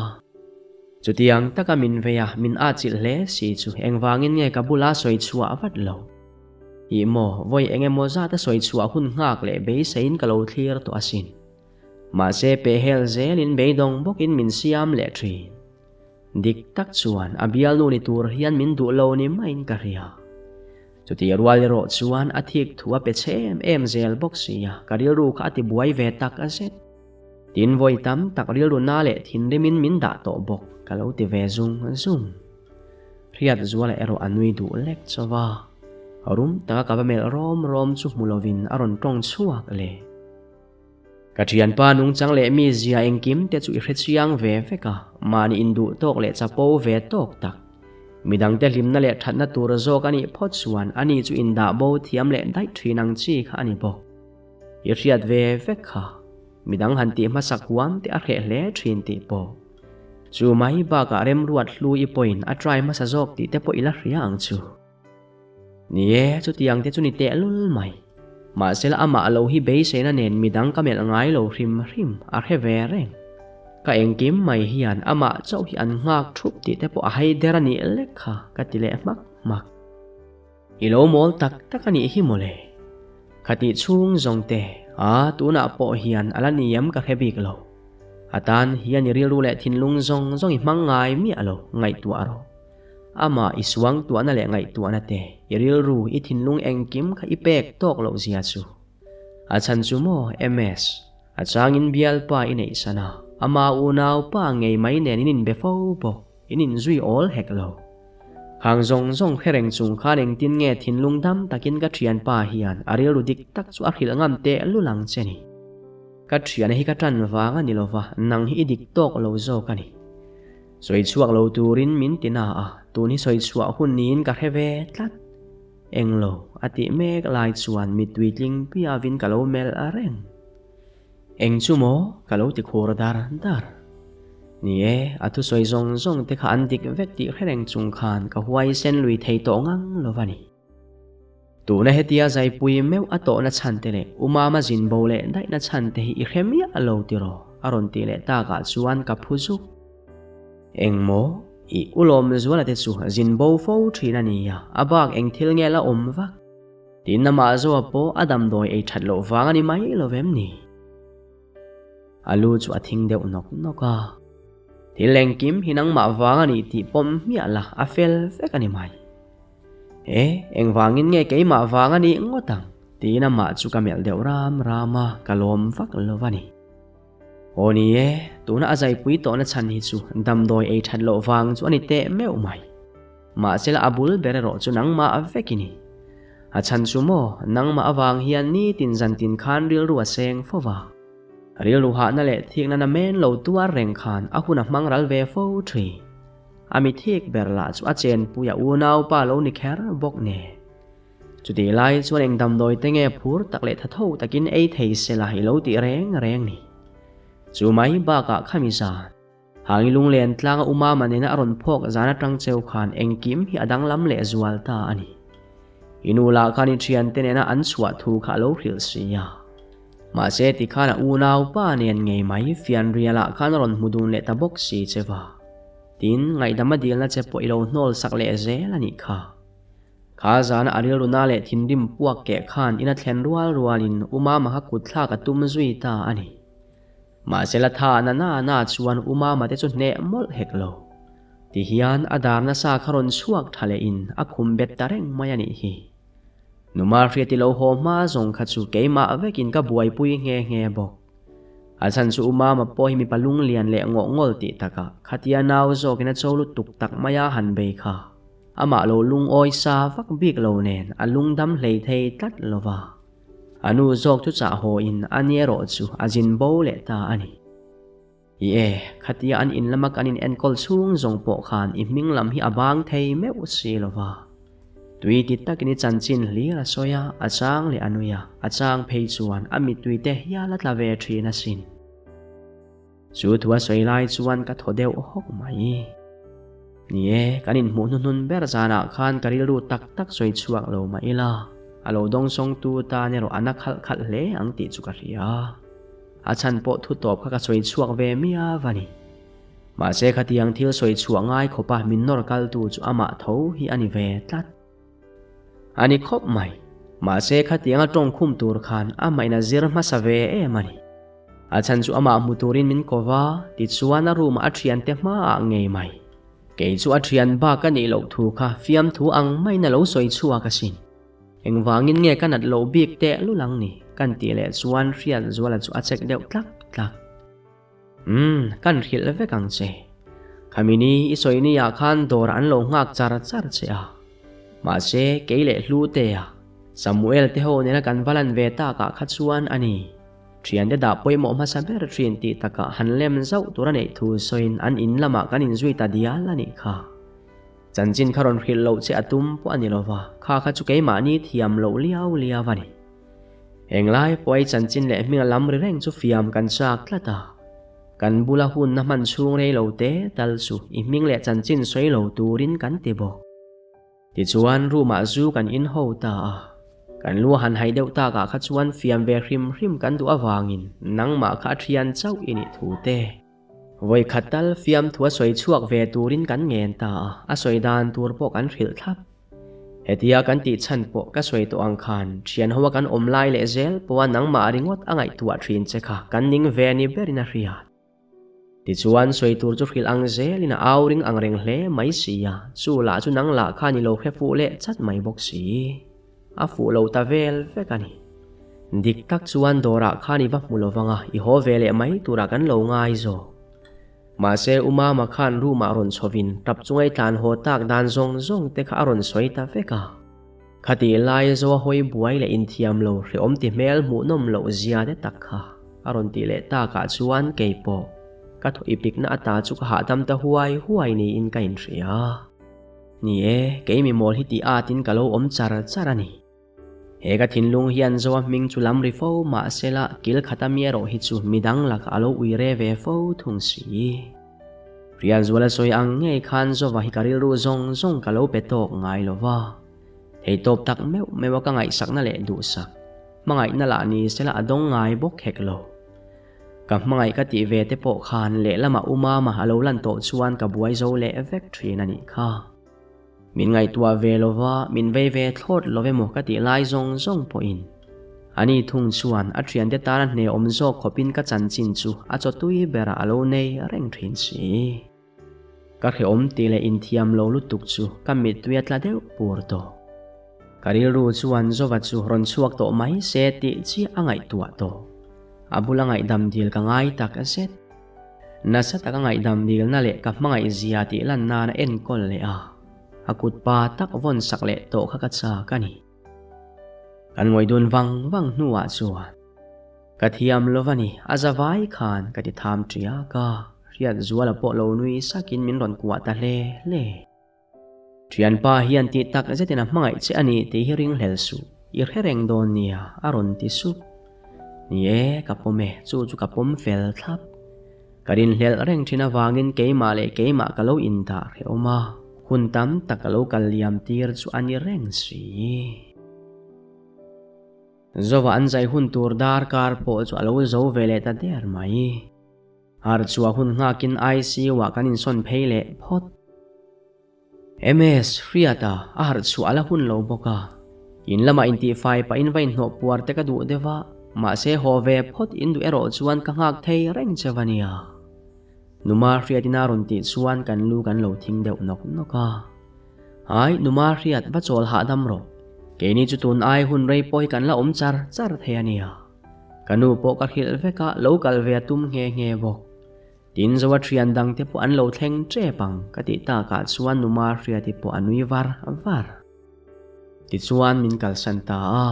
Speaker 1: chutiang taka min veya min a chil hle si chu engwangin nge ka bula soi chua wat lo I mo voi engemo za ta soi chua hun ngak le be sein ka lo clear to asin ma se pe hel zelin be dong bokin min siam le thri dik tak chuan abial nu ni tur hian min du lo ni main ka ria chuti rual ro chuan athik thua pe chem em zel box sia karil ru kha ti buai ve tak a set tin voi tam tak ril ru na le thin remin min da to bok ka lo ti ve zung riat zuala ero anui du lek chawa arum taka ka mel rom chu mulovin aron tong chuak le ka thian pa nung chang le mi zia engkim te chu I hret chiang ve veka mani indu tok le chapo ve tok tak midang te hlim na le that na tur zok ani phot chuan ani chu inda bo thiam le dai thinang chi kha ani bok I riat ve veka midang han ti ma sakwam te a khe hle thin ti po chu mai ba ka rem ruat hlu I point a try ma sa zok ti te po ila riang chu nie chu tiang te chu ni te lul mai ma sel ama lo hi be se na nen midang ka mel ngai lo hrim a khe ve reng ka engkim mai hian ama chau hi an ngak thup ti te po a hai derani lekha ka ti le mak I lo mol tak takani hi mole khati chung zong te a tuna po hian alaniam ka khebik lo atan hian I ril ru le thin lung zong I mangai mi alo ngai tu aro ama iswang tuana le ngai tuana te I ril ru I thin lung engkim kha I pek tok lo zia chu a chan chu mo ms a changin bial pa I nei sana ama unau pa ngei mai ne nin be fo bo inin zui all hek lo hang zong khereng chung khaneng tin nge thin lung dam takin ka thian pa hian aril ru dik tak chu a khil ngam te lulang cheni ka thian hi ka tan wanga ni lova nang hi dik tok lo zo kani soi chuak lo turin min tina a tuni soi chuak hun nin ka heve tlat englo ati mek lai chuan mi tuitling pia vin ka lo mel areng eng chu mo ka lo ti khor dar nie atu soi zong te kha an dik vek ti khereng chung khan ka huai sen lui thei to ngang lovani tu na hetia zai pui meu ato na chan te le uma ma jin bo le dai na chan te hi khemia alo ti ro aron ti le ta ka chuan ka phuzuk engmo I ulom zuala te chu jin bo fo thina ni ya abak eng thil nge la om vak tin na ma zo po adam doi ei that lo wang ani mai lo vem ni alu chu athing deuh noka thileng kim hinang ma wang ani ti pom mi ala afel vek ani mai eng wangin nge ke ma wang ani ngotang ti na ma chu kamel deuh rama kalom vak lovani oni tuna azai pui to na chan hi chu dam doi ei that lo wang chu ani te meu mai ma sela abul bere ro chu nang ma avekini a chan chu mo nang ma awang hian ni tin zan tin khan ril ru aseng fowa ril ru ha na le thik na men lo tua reng khan a huna mangral ve fo thri ami thik berla chu a chen puya u nau pa lo ni kher bok ne chu ti lai chu eng dam doi te nge phur tak le thatho takin ei thei sela hi lo ti reng ni chu mai ba ka khamisa hangi lung len tlang uma manena aron phok zana tang cheu khan engkim hi adang lam le zual ta ani inula khani thian tenena an chua thu kha lo hril sia ma se ti khana unau pa nen ngei mai fian riala khan ron mudun le ta box si chewa tin ngai dama dil na che poilo nol sak le zel ani kha zana aril runa le thindim puak ke khan ina thlen rualin uma ma ha kutla ka tum zui ta ani ma sela tha na chuan uma ma te chu ne mol heklo ti hian adam na sa kharon chuak thale in a khum bet tareng mai ani hi numa ria ti lo ho ma zong kha chu keima vekin ka buai pui nge bok achan chu uma ma po hi mi palung lian le ngol ti taka khatia naw zo kina cholu tuk tak maya han be kha ama lo lung oi sa vak bik lo nen alung dam hlei thei tat lova anu zok chu cha ho in aniero chu ajin bo le ta ani khatia an in lamak anin enkol chung zong po khan i minglam hi abang thei meu si lova tui ti takini chanchin hlira soya achang le anuya achang phei chuan ami tui te hiala tlave thina sin chu thua soilai chuan ka thodeu hok mai nie kanin mu nun ber jana khan karil ru tak tak soi chuak lo mai la alo dong song tu ta ne ro anak khal le ang ti chu ka ria achan po thu top kha soi chuak ve mia vani ma se khatiang thil soi chuak ngai khopa min nor kal tu chu ama tho hi ani ve tlat ani khop mai ma se khatianga tong khum tur khan amaina zir ma save e mani achan chu ama muturin min kova ti chuana room athian te ma ngei mai ke chu athian ba ka ni lo thu kha fiam thu ang mai na lo soi chua ka sin engwangin nge kanat lo bik te lulang ni kan ti le chuan rian zuala chu achek deuh tlak kan ril ve kang che khamini isoi ni ya khan dor an lo ngak char che a ma se keile hlu te a Samuel te ho ne na kan valan ve ta ka khachuan ani thian de da poimo ma saber thin ti taka hanlem zau tura nei thu soin an in lama kan in zui ta dial ani kha chanchin kharon ril lo che atum po ani lova kha chu ke ma ni thiam lo liaw ani englai poi chanchin le mi lam ri reng chu fiam kan chak tlata kan bula hun na man chung rei lo te tal su i ming le chanchin soi lo turin kan te bok ti chuan ruma zu kan in ho ta kan lu han hai deuh ta ka kha chuan fiam ve hrim kan du awangin nangma kha thian chau ini thu te voi khatal fiam thua soi chuak ve turin kan ngen ta a soi dan tur po kan ril thap hetia kan ti chan po ka soi to ang khan thian hoa kan om lai le zel po nangma ringot angai tua thin che kha kan ning ve ni berina ria ti chuan soi tur chu ril ang zel ina auring ang reng hle mai sia chu la chu nang la kha ni lo khe fu le chat mai bok si a fu lo ta vel ve kani dik tak chuan dora khani va mulowanga I ho vele mai tura kan lo ngai zo ma se uma ma khan ru ma ron chovin tap chungai tlan ho tak dan zong te kha ron soi ta veka khati lai zo hoi buai le in thiam lo re om ti mel mu nom lo zia de tak kha aron ti le ta ka chuan keipo ka tho ipik na ata chu ka ha dam ta huai ni in ka in ria ni ke mi mol hi ti atin ka lo om charani he ka thinlung hian zo ming chu lam ri fo ma sela kil khatamia ro hi chu midang lak alo uire ve fo thung si rian zwala soi ang nge khan zo wa hi karil ru zong ka lo petok ngai lova thei top tak mewa ka ngai sak na le du sak mangai na la ni sela adong ngai bok hek lo ka mangai ka ti ve te po khan le lama uma ma alo lan to chuan ka buai zo le vek thrin ani kha min ngai tua ve lova min ve thlot love mo ka ti lai zong po in ani thung chuan a thian de tar ne om zo khopin ka chanchin chu a cho tui bera alo nei reng thin si ka khe om ti le in thiam lo lu tuk chu ka mi tuya tla deu pur to karil ru chuan zo wa chu ron chuak to mai se ti chi angai tua to abula ngai dam dil ka ngai tak a set na sa ta ka ngai dam dil na le ka mangai zia ti lan na en kol le a akut pa tak von sak le to kha ka cha kani kan ngoi dun wang nuwa chuan ka thiam lovani azawai khan ka ti tham tria ka riat zuala po lo nui sakin min ron kwa ta le thian pa hian ti tak zetina mangai che ani ti hiring hlel su ir hereng don nia aron ti su nie ka pome chu ka pom fel thap karin hlel reng thina wangin keima le keima ka lo in ta re oma hun tam takalo kaliam tir chu ani reng si zowa anjai hun tur dar kar po chu alo zo vele ta der mai har chu hun ngakin IC wa kanin son pheile phot MS friata har chu ala hun lo boka in lama inti fai pa invite no puar te ka du dewa ma se hove phot indu ero chuan ka ngak thei reng chawania numa riat inaron ti chuan kan lo thing deuh nok noka ai numa riat va chol ha dam ro ke ni chu tun ai hun rei poi kan la om char char the ania kanu po ka khil veka local ve tum nge bok tin zawa thian dang te po an lo thleng tre pang ka ti ta ka chuan numa hria ti po anui var ti chuan min kal santa a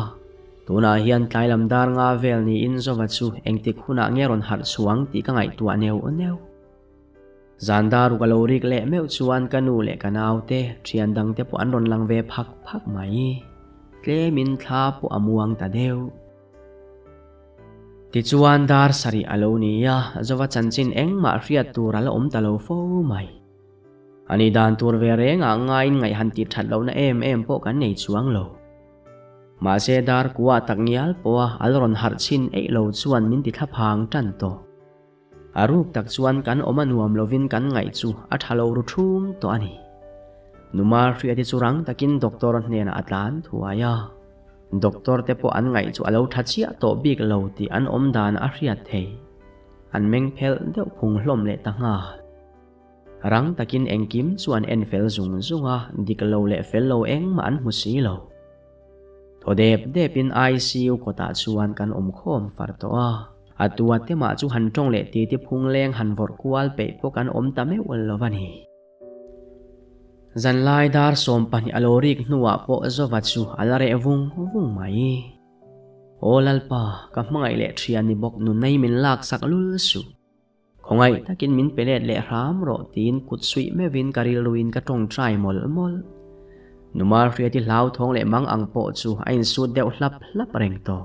Speaker 1: tuna hian tlailam dar nga vel ni in zawa chu engtik huna ngeron har chuang ti ka ngai tu aneu zandar galorik le meu chuan kanu le kanau te thian dang te po an ron lang ve phak mai tle min thla po amuang ta deu ti chuan dar sari alo ni ya zawa chanchin engma hriat tur ala om talo fo mai ani dan tur ve renga ngain ngai han ti that lo na em po kan nei chuang lo ma se dar kuwa taknial po alron har chin ei lo chuan min ti thaphang tan to aruk tak chuan kan omanuam lovin kan ngai chu a thalo ru thum to ani numar hriat ti churang takin doktor hnen atlan thuaya doktor te po an ngai chu alo thachia to big lo ti an om dan a hriat thei an meng phel deuh phung hlom le tanga rang takin engkim chuan en fel zunga dik lo le fel lo eng ma an musi lo thodep in ICU kota chuan kan om khom far to a atua te ma chu han tong le ti phung leng han vor kwal pe po kan om ta me wal lovani zan lai dar som pani alorik nuwa po zowa chu alare vung mai olalpa ka mangai le thian ni bok nu nei min lak sak lul su khongai takin min pelet le ram ro tin kut sui me vin karil ruin ka tong trai mol numar hriati hlau thong le mang ang po chu ain su deuh hlap reng to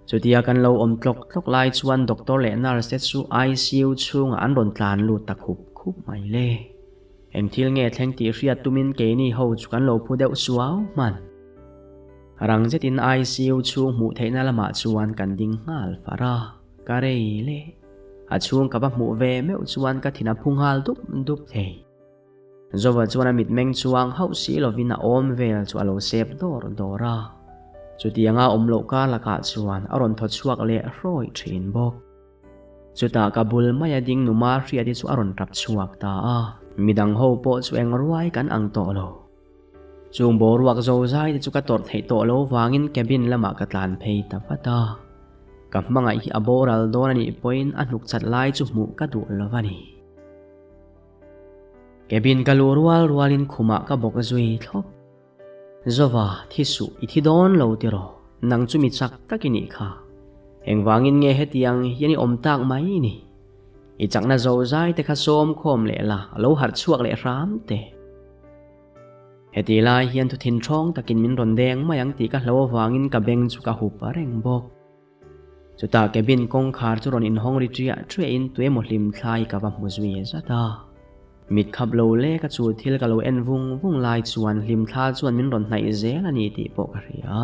Speaker 1: chutia kan lo om tlok lai chuan doctor le nurse chu ICU chung an ron tlan lu ta khup mai le eng thil nge thleng ti hriat tumin ke ni ho chu kan lo phu deuh suaw man rang zetin ICU chung mu theina lama chuan kan ding ngal fara karei le a chung ka ba mu ve meu chuan ka thina phunghal dup thei zowa chuan mit meng chuang ho si lovina om vel chu alo sep dora chutianga omlo ka laka chuan aron tho chuak le roi thin bok chuta kabul maya ding numa hriati chu aron tap chuak ta a midang ho po chu eng ruai kan ang to lo chung boruak zo zai chu ka tor thei to lo wangin cabin lama ka tlan phei ta fata ka mangai hi aboral donani point anuk chat lai chu mu ka du lovani cabin ka rualin khuma ka bok zui thlop zowa thisu ithidon lo tiro nang chumi chak takini kha engwangin nge hetiang yani omtak mai ni ichakna zo zai te kha som khom le la lo har chuak le ram te heti lai hian thu thin thong takin min ron deng mayang ti ka hlo wangin ka beng chu ka hu pareng bok chuta cabin kong khar chu ron in hong ri tria train tuemo hlim thlai ka wa muzui zata mit khap lo le ka chu thil ka lo en vung lai chuan hlim thla chuan min ron hnai zel ani ti po ka ria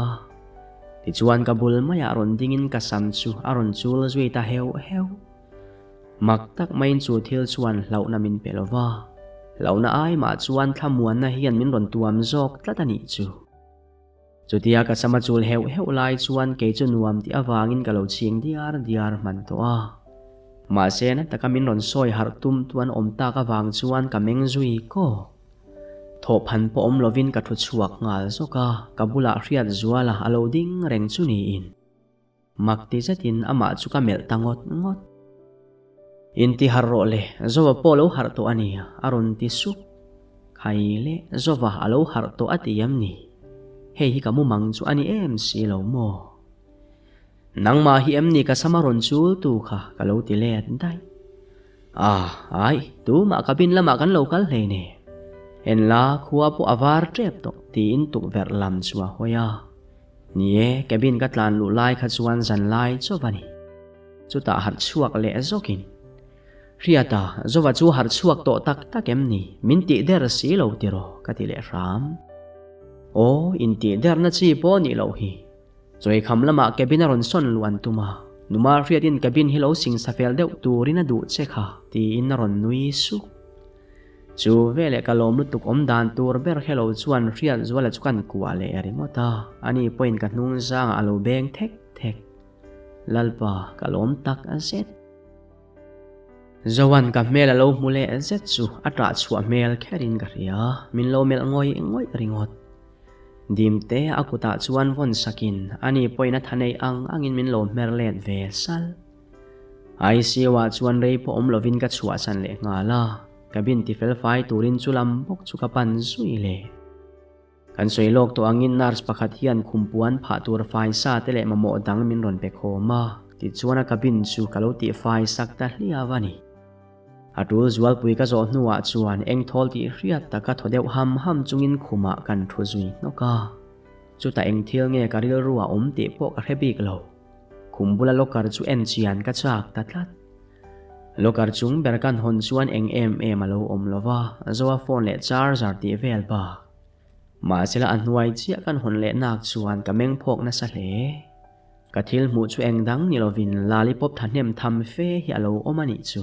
Speaker 1: ti chuan ka bul maya ron dingin ka sam chu aron chul zui ta heu mak tak main chu thil chuan hlau na min pelova hlau na ai ma chuan thamuan na hian min ron tuam zok tlatani chu chutia ka sama chul heu lai chuan ke chu nuam ti awangin ka lo ching diar man to a ma sen taka min ron soi har tum tuan om ta ka wang chuan ka meng zui ko tho phan po om lovin ka thu chuak ngal zoka kabula hriat zuala alo ding reng chu ni in makti zatin ama chu ka mel tangot ngot inti harro le zowa polo har to ania aron ti su khaile zowa alo har to atiam ni hei hi kamu mang chu ani em si lo mo nangma hi em ni ka samaron chul tu kha kalo ti le dai ai tu ma kabin lama kan local hle ne en la khuwa po avar trep to tin tu ver lam chwa hoya nie cabin ka tlan lu lai kha chuan zan lai chowani chuta har chuak le zokin riata zowa chu har chuak to tak em ni min ti der si lo tiro ka ti le ram o in ti der na chi po ni lo hi choi kham lama cabin ron son luan tuma numa riatin cabin hi lo sing sa fel deuh turina du che kha ti in ron nui su chu vele kalom lu tuk om dan tur ber hello chuan rial zwala chukan kuale arimota ani point ka hnung zang alo beng thek lalpa kalom tak azet zawan ka mel alo mule azet chu atra chua mel kherin ka ria min lo mel ngoi ringot dim te akuta chuan von sakin ani poina thanei angin min lo merlet ve sal ai siwa chuan rei po om lovin ka chua san le ngala kabin ti fel fai turin chulam bok chu ka pan zui le kan soilok to angin nars pakhat hian khumpuan pha tur fai sa te le mamo dang min ron pe khoma ti chuana kabin chu kalo ti fai sak ta hliawani atul zual pui ka zo nuwa chuan eng thol ti hriat taka thodeu ham chungin khuma kan thu zui noka chuta eng thil nge karil ruwa om ti po ka rebik lo khumbula lokar chu en chian ka chak tatlat lokar chung berkan hon chuan eng em alo om lova zowa phone le charger ti vel ba ma sila anhuai chia kan hon le nak chuan kameng phok na sa hle ka thil mu chu eng dang ni lovin lollipop thanem tham fe hi alo omani chu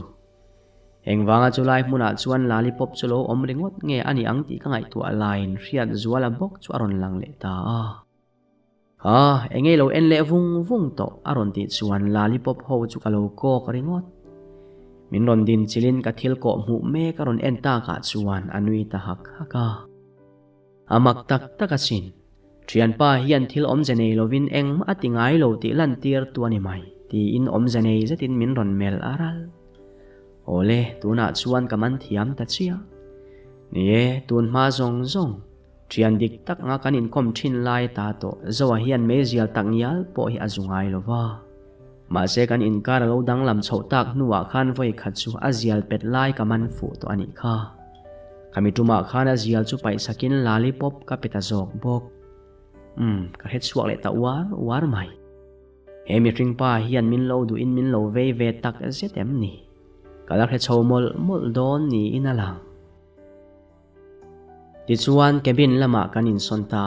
Speaker 1: eng wanga chulai muna chuan lollipop chulo om ringot nge ani ang ti ka ngai tu line riat zuala bok chu aron lang le ta engei lo en le vung to aron ti chuan lollipop ho chu kalo ko ringot min ron din chilin ka thil ko mu me karon en ta ka chuan anui ta hak haka amak tak takasin trian pa hian thil om jenei lovin eng ma atingai lo ti lan tir tu ani mai ti in om jenei zetin min ron mel aral ole tuna chuan kaman thiam ta chia nie tun ma zong trian dik tak nga kanin kom thin lai ta to zowa hian mezial tangyal po hi azungai lova ma se kan in kar lo dang lam chho tak nuwa khan voi khat chu azial pet lai kaman fu to ani kha kami tuma khan azial chu pai sakin lollipop ka peta zok bok ka het suak le ta war mai emi ring pa hian min lo du in min lo ve tak zetem ni kalak he chho mol don ni inalang ti chuan cabin lama kanin sonta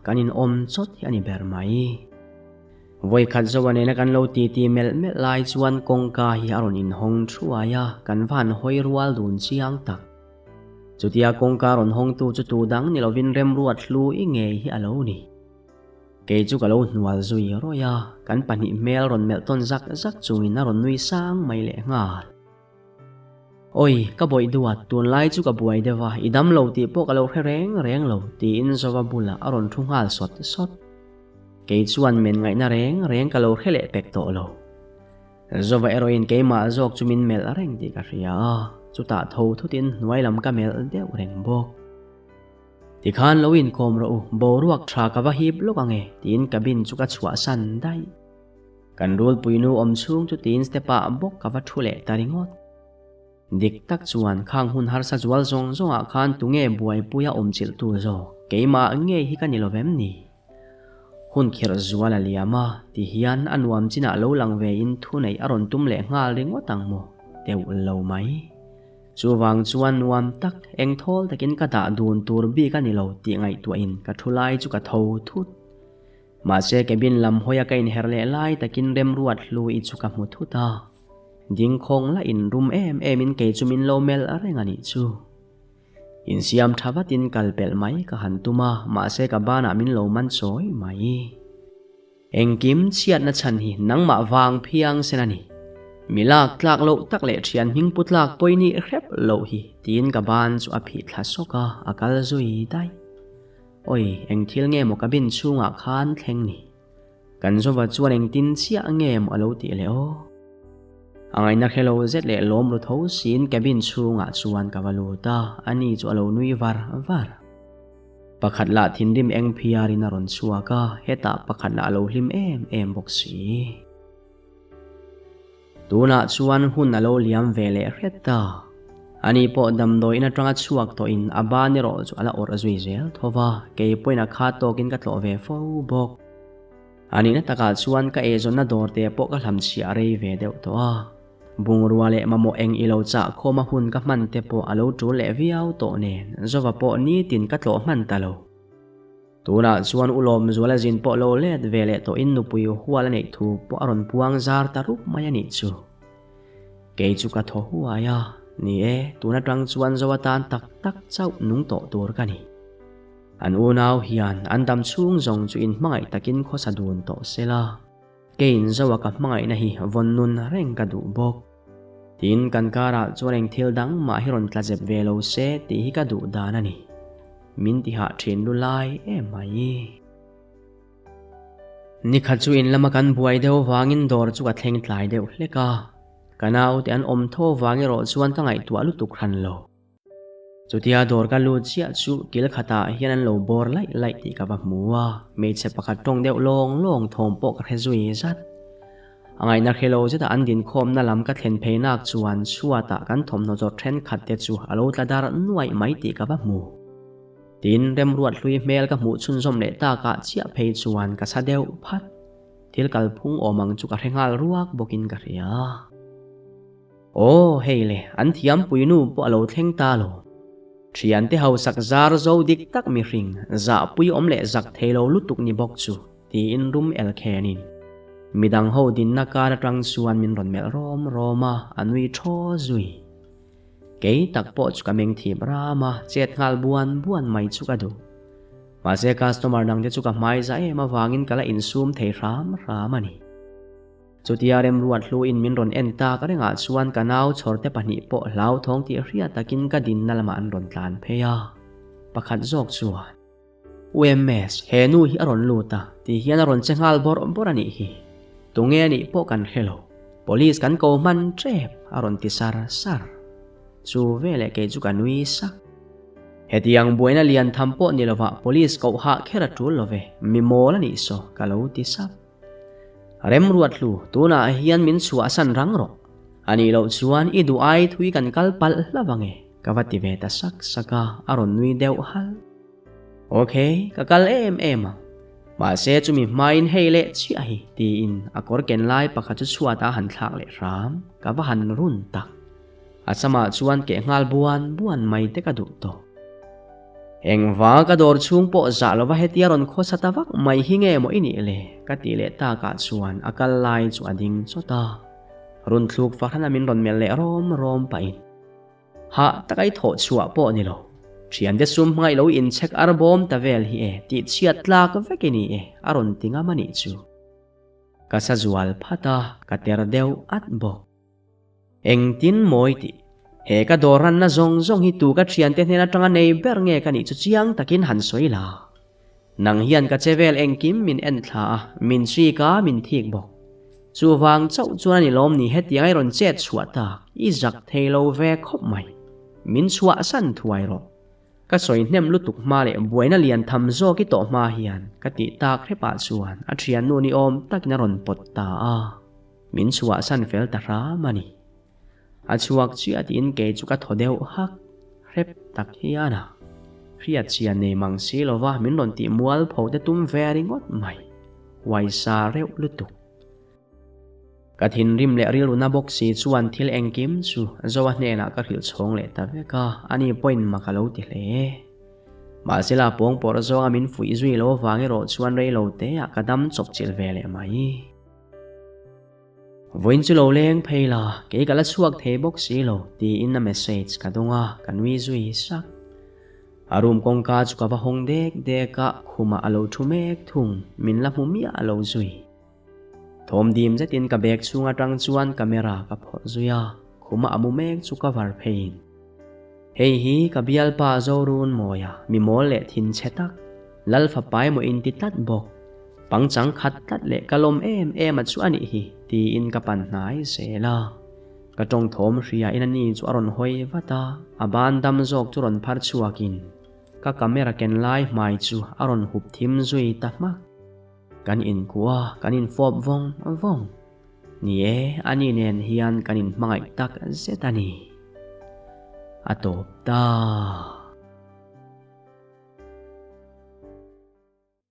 Speaker 1: kanin om chot hi ani ber mai voi khat zowane na kan lo ti mel lai chuan kongka hi aron in hong thuaya kan van hoi rual dun chiang tak chutia kongka ron hong tu chu tu dang ni lovin rem ruat hlu i nge hi alo ni ke chu kalo nual zui roya kan pani mel ron mel ton zak chungin aron nui sang mai le ngal oi ka boi duat tun lai chu ka buai dewa idam lo ti po kalo reng lo ti in zowa bula aron thungal sot ke chuan men ngai na reng kalo khele pek to lo zowa eroin ke ma zok chumin mel reng ti ka ria chu ta tho thutin nuai lam ka mel deu reng bok ti khan loin kom ro bo ruak thra ka wa hip lo ka nge tin cabin chu ka chua san dai kan rul puinu om chung chu tin stepa bok ka wa thule taringot dik tak chuan khang hun har sa zual zonga khan tunge buai puya omchil tu zo keima nge hi ka nilovem ni hun khir zuala liama ti hian anuam china lo lang ve in thu nei aron tum le ngal ringo tangmo teu lo mai chuwang chuan nuam tak eng thol takin ka da dun tur bi ka ni lo ti ngai tu in ka thulai chu ka tho thut ma se cabin lam hoya kain herle lai takin rem ruat lu I chu ka mu thuta ding khong la in room em in ke chumin lo mel areng ani chu in siam thawatin kalpel mai ka hantuma ma se ka bana min lo man choi mai engkim chiat na chan hi nangma wang phiang senani milak tlak lo tak le thian hing putlak poini hrep lo hi tin ka ban chu a phi thla soka akal zui dai oi eng thil nge mo kabin chunga khan thleng ni kan zowa chuan eng tin chia nge mo alo ti le o angai na khelo zet le lom ru tho sin cabin chunga chuan kawaluta ani chu alo nui var pakhat la thindim eng phiari na ron chuaka heta pakhat la lo hlim em boxi tuna chuan hun alo liam vele reta ani po damdoi na tanga chuak to in abani ro chu ala or azui zel thova ke poina kha tokin ka tlo ve fo bok ani na taka chuan ka ezon na dorte po ka hlam chi arei ve deuh to a bungruale mamo eng ilo cha khoma hun ka man te po alo tu le viau to nen zowa po ni tin ka tlo man talo tuna chuan ulom zuala jin po lo let vele to in nupui huala nei thu po aron puang zar tarup maya ni chu ke chu ka tho huaya ni tuna tang chuan zowa tan tak chau nung to tur ka ni an unaw hian an dam chung zong chu in mangai takin khosa dun to sela kein zowa ka mangai na hi von nun reng ka du bok tin kan kara chuan eng thil dang ma hiron tlajep velo se ti hi ka du dan ani min ti ha thin lu lai mai ni kha chu in lama kan buai deuh wangin dor chu ka thleng tlai deuh hleka kanau te an om tho wangi ro chuan ka ngai tua lu tuk ran lo chutia dor ka lu chia chu kil khata hian an lo bor lai ti ka ba muwa me che pakhat tong deuh long thom po ka rezui zat angai na khelo zeta an din khom na lam ka thlen pheinak chuan chuata kan thom no jor then khat te chu alo tladar nuai mai ti ka ba mu tin rem ruat hlui mel ka mu chun zom le ta ka chia phei chuan ka sa deuh phat thil kal phung omang chu ka rengal ruak bokin ka ria heile an thiam puinu po alo thleng ta lo thian te hau sak zar zo dik tak mi ring za pui om le zak thelo lutuk ni bok chu ti in rum el khenin midang ho din na ka tang suan min ron mel rom roma anui tho zui ke tak po chu ka meng thi brama chet ngal buan mai chu ka du ma se customer nang te chu ka mai za e ma wangin kala in sum thei ram ani chutiarem ruat hlu in min ron enta ka renga chuan kanau chorte pani po hlau thong ti ria takin ka din nalama an ron tlan pheya pakhat jok chuan UMS he nu hi aron luta ti hian aron chengal bor ani hi tunge ni po kan hello police kan ko man trep aron ti sar chu vele ke chu kanui sak hetiang buena lian thampo ni lova police ko ha khera tul love mi mol ani so kalo ti sap rem ruat lu tuna hian min chua san rang ro ani lo chuan i du ai thui kan kalpal lawange kawati ve ta sak saka aron nui deu hal okay kakal em ma se chumi main heile chi a hi ti in akor ken lai pakha chu chuata han thlak le ram ka wa han run tak asama chuan ke ngal buan mai te ka du to engwa ka dor chung po za lova hetiaron kho satawak mai hinge mo ini le ka ti le ta ka chuan akal lai chu ading chota run thluk fa khana min ron mel le rom pa in ha takai tho chua po ni lo thian de sum ngai lo in check arbom ta vel hi e ti chiat tlak vekeni e aron tinga mani chu ka sa zual phata ka ter deu at bo eng tin moi ti he ka doran na zong hi tu ka thian te hena tanga nei ber nge ka ni chu chiang takin han soila nang hian ka chevel eng kim min en thla min sui ka min thik bok chu wang chau chuan ni lom ni hetiang ron chet chuata i zak thelo ve khop mai min chua san thuai ro ka soi hnem lutuk ma le buaina lian tham zo ki to ma hian ka ti tak hrepa chuan a thian nu ni om takina ron pot ta min chua san fel ta ra mani a chuak chi atin ke chu ka thodeu hak rep tak hiana riat chian nei mang si lova min ron ti mual pho te tum very ngot mai wai sa reu lutuk ka thin rim le ril una box si chuan thil engkim chu zowa hne na ka ril chhong le ta veka ani point ma ka lo ti hle ma sila pong por zonga min fui zui lo wangi ro chuan rei lo te a kadam chok chil vele mai voin chu lo leng pheila ke kala chuak the box si lo ti in a message ka donga kanwi zui sak arum kong ka chu ka wa hong dek ka khuma alo thumek thung min la mumia alo zui thom dim zetin ka bek chunga tang chuan camera ka phor zuya khuma amu mek chu ka var phein hei hi ka bial pa zorun moya mi mol le thin chetak lal fa pai mo in ti tat bok pangchang khat tat le kalom em a chu ani hi ti in ka pan nai sela ka tong thom ria in ani chu aron hoi wata aban dam jok chu ron phar chuakin ka camera ken lai mai chu aron hup thim zui ta mak kan in kuwa kan in fop vong ni e ani nen hian kan in mangai tak zetani atop ta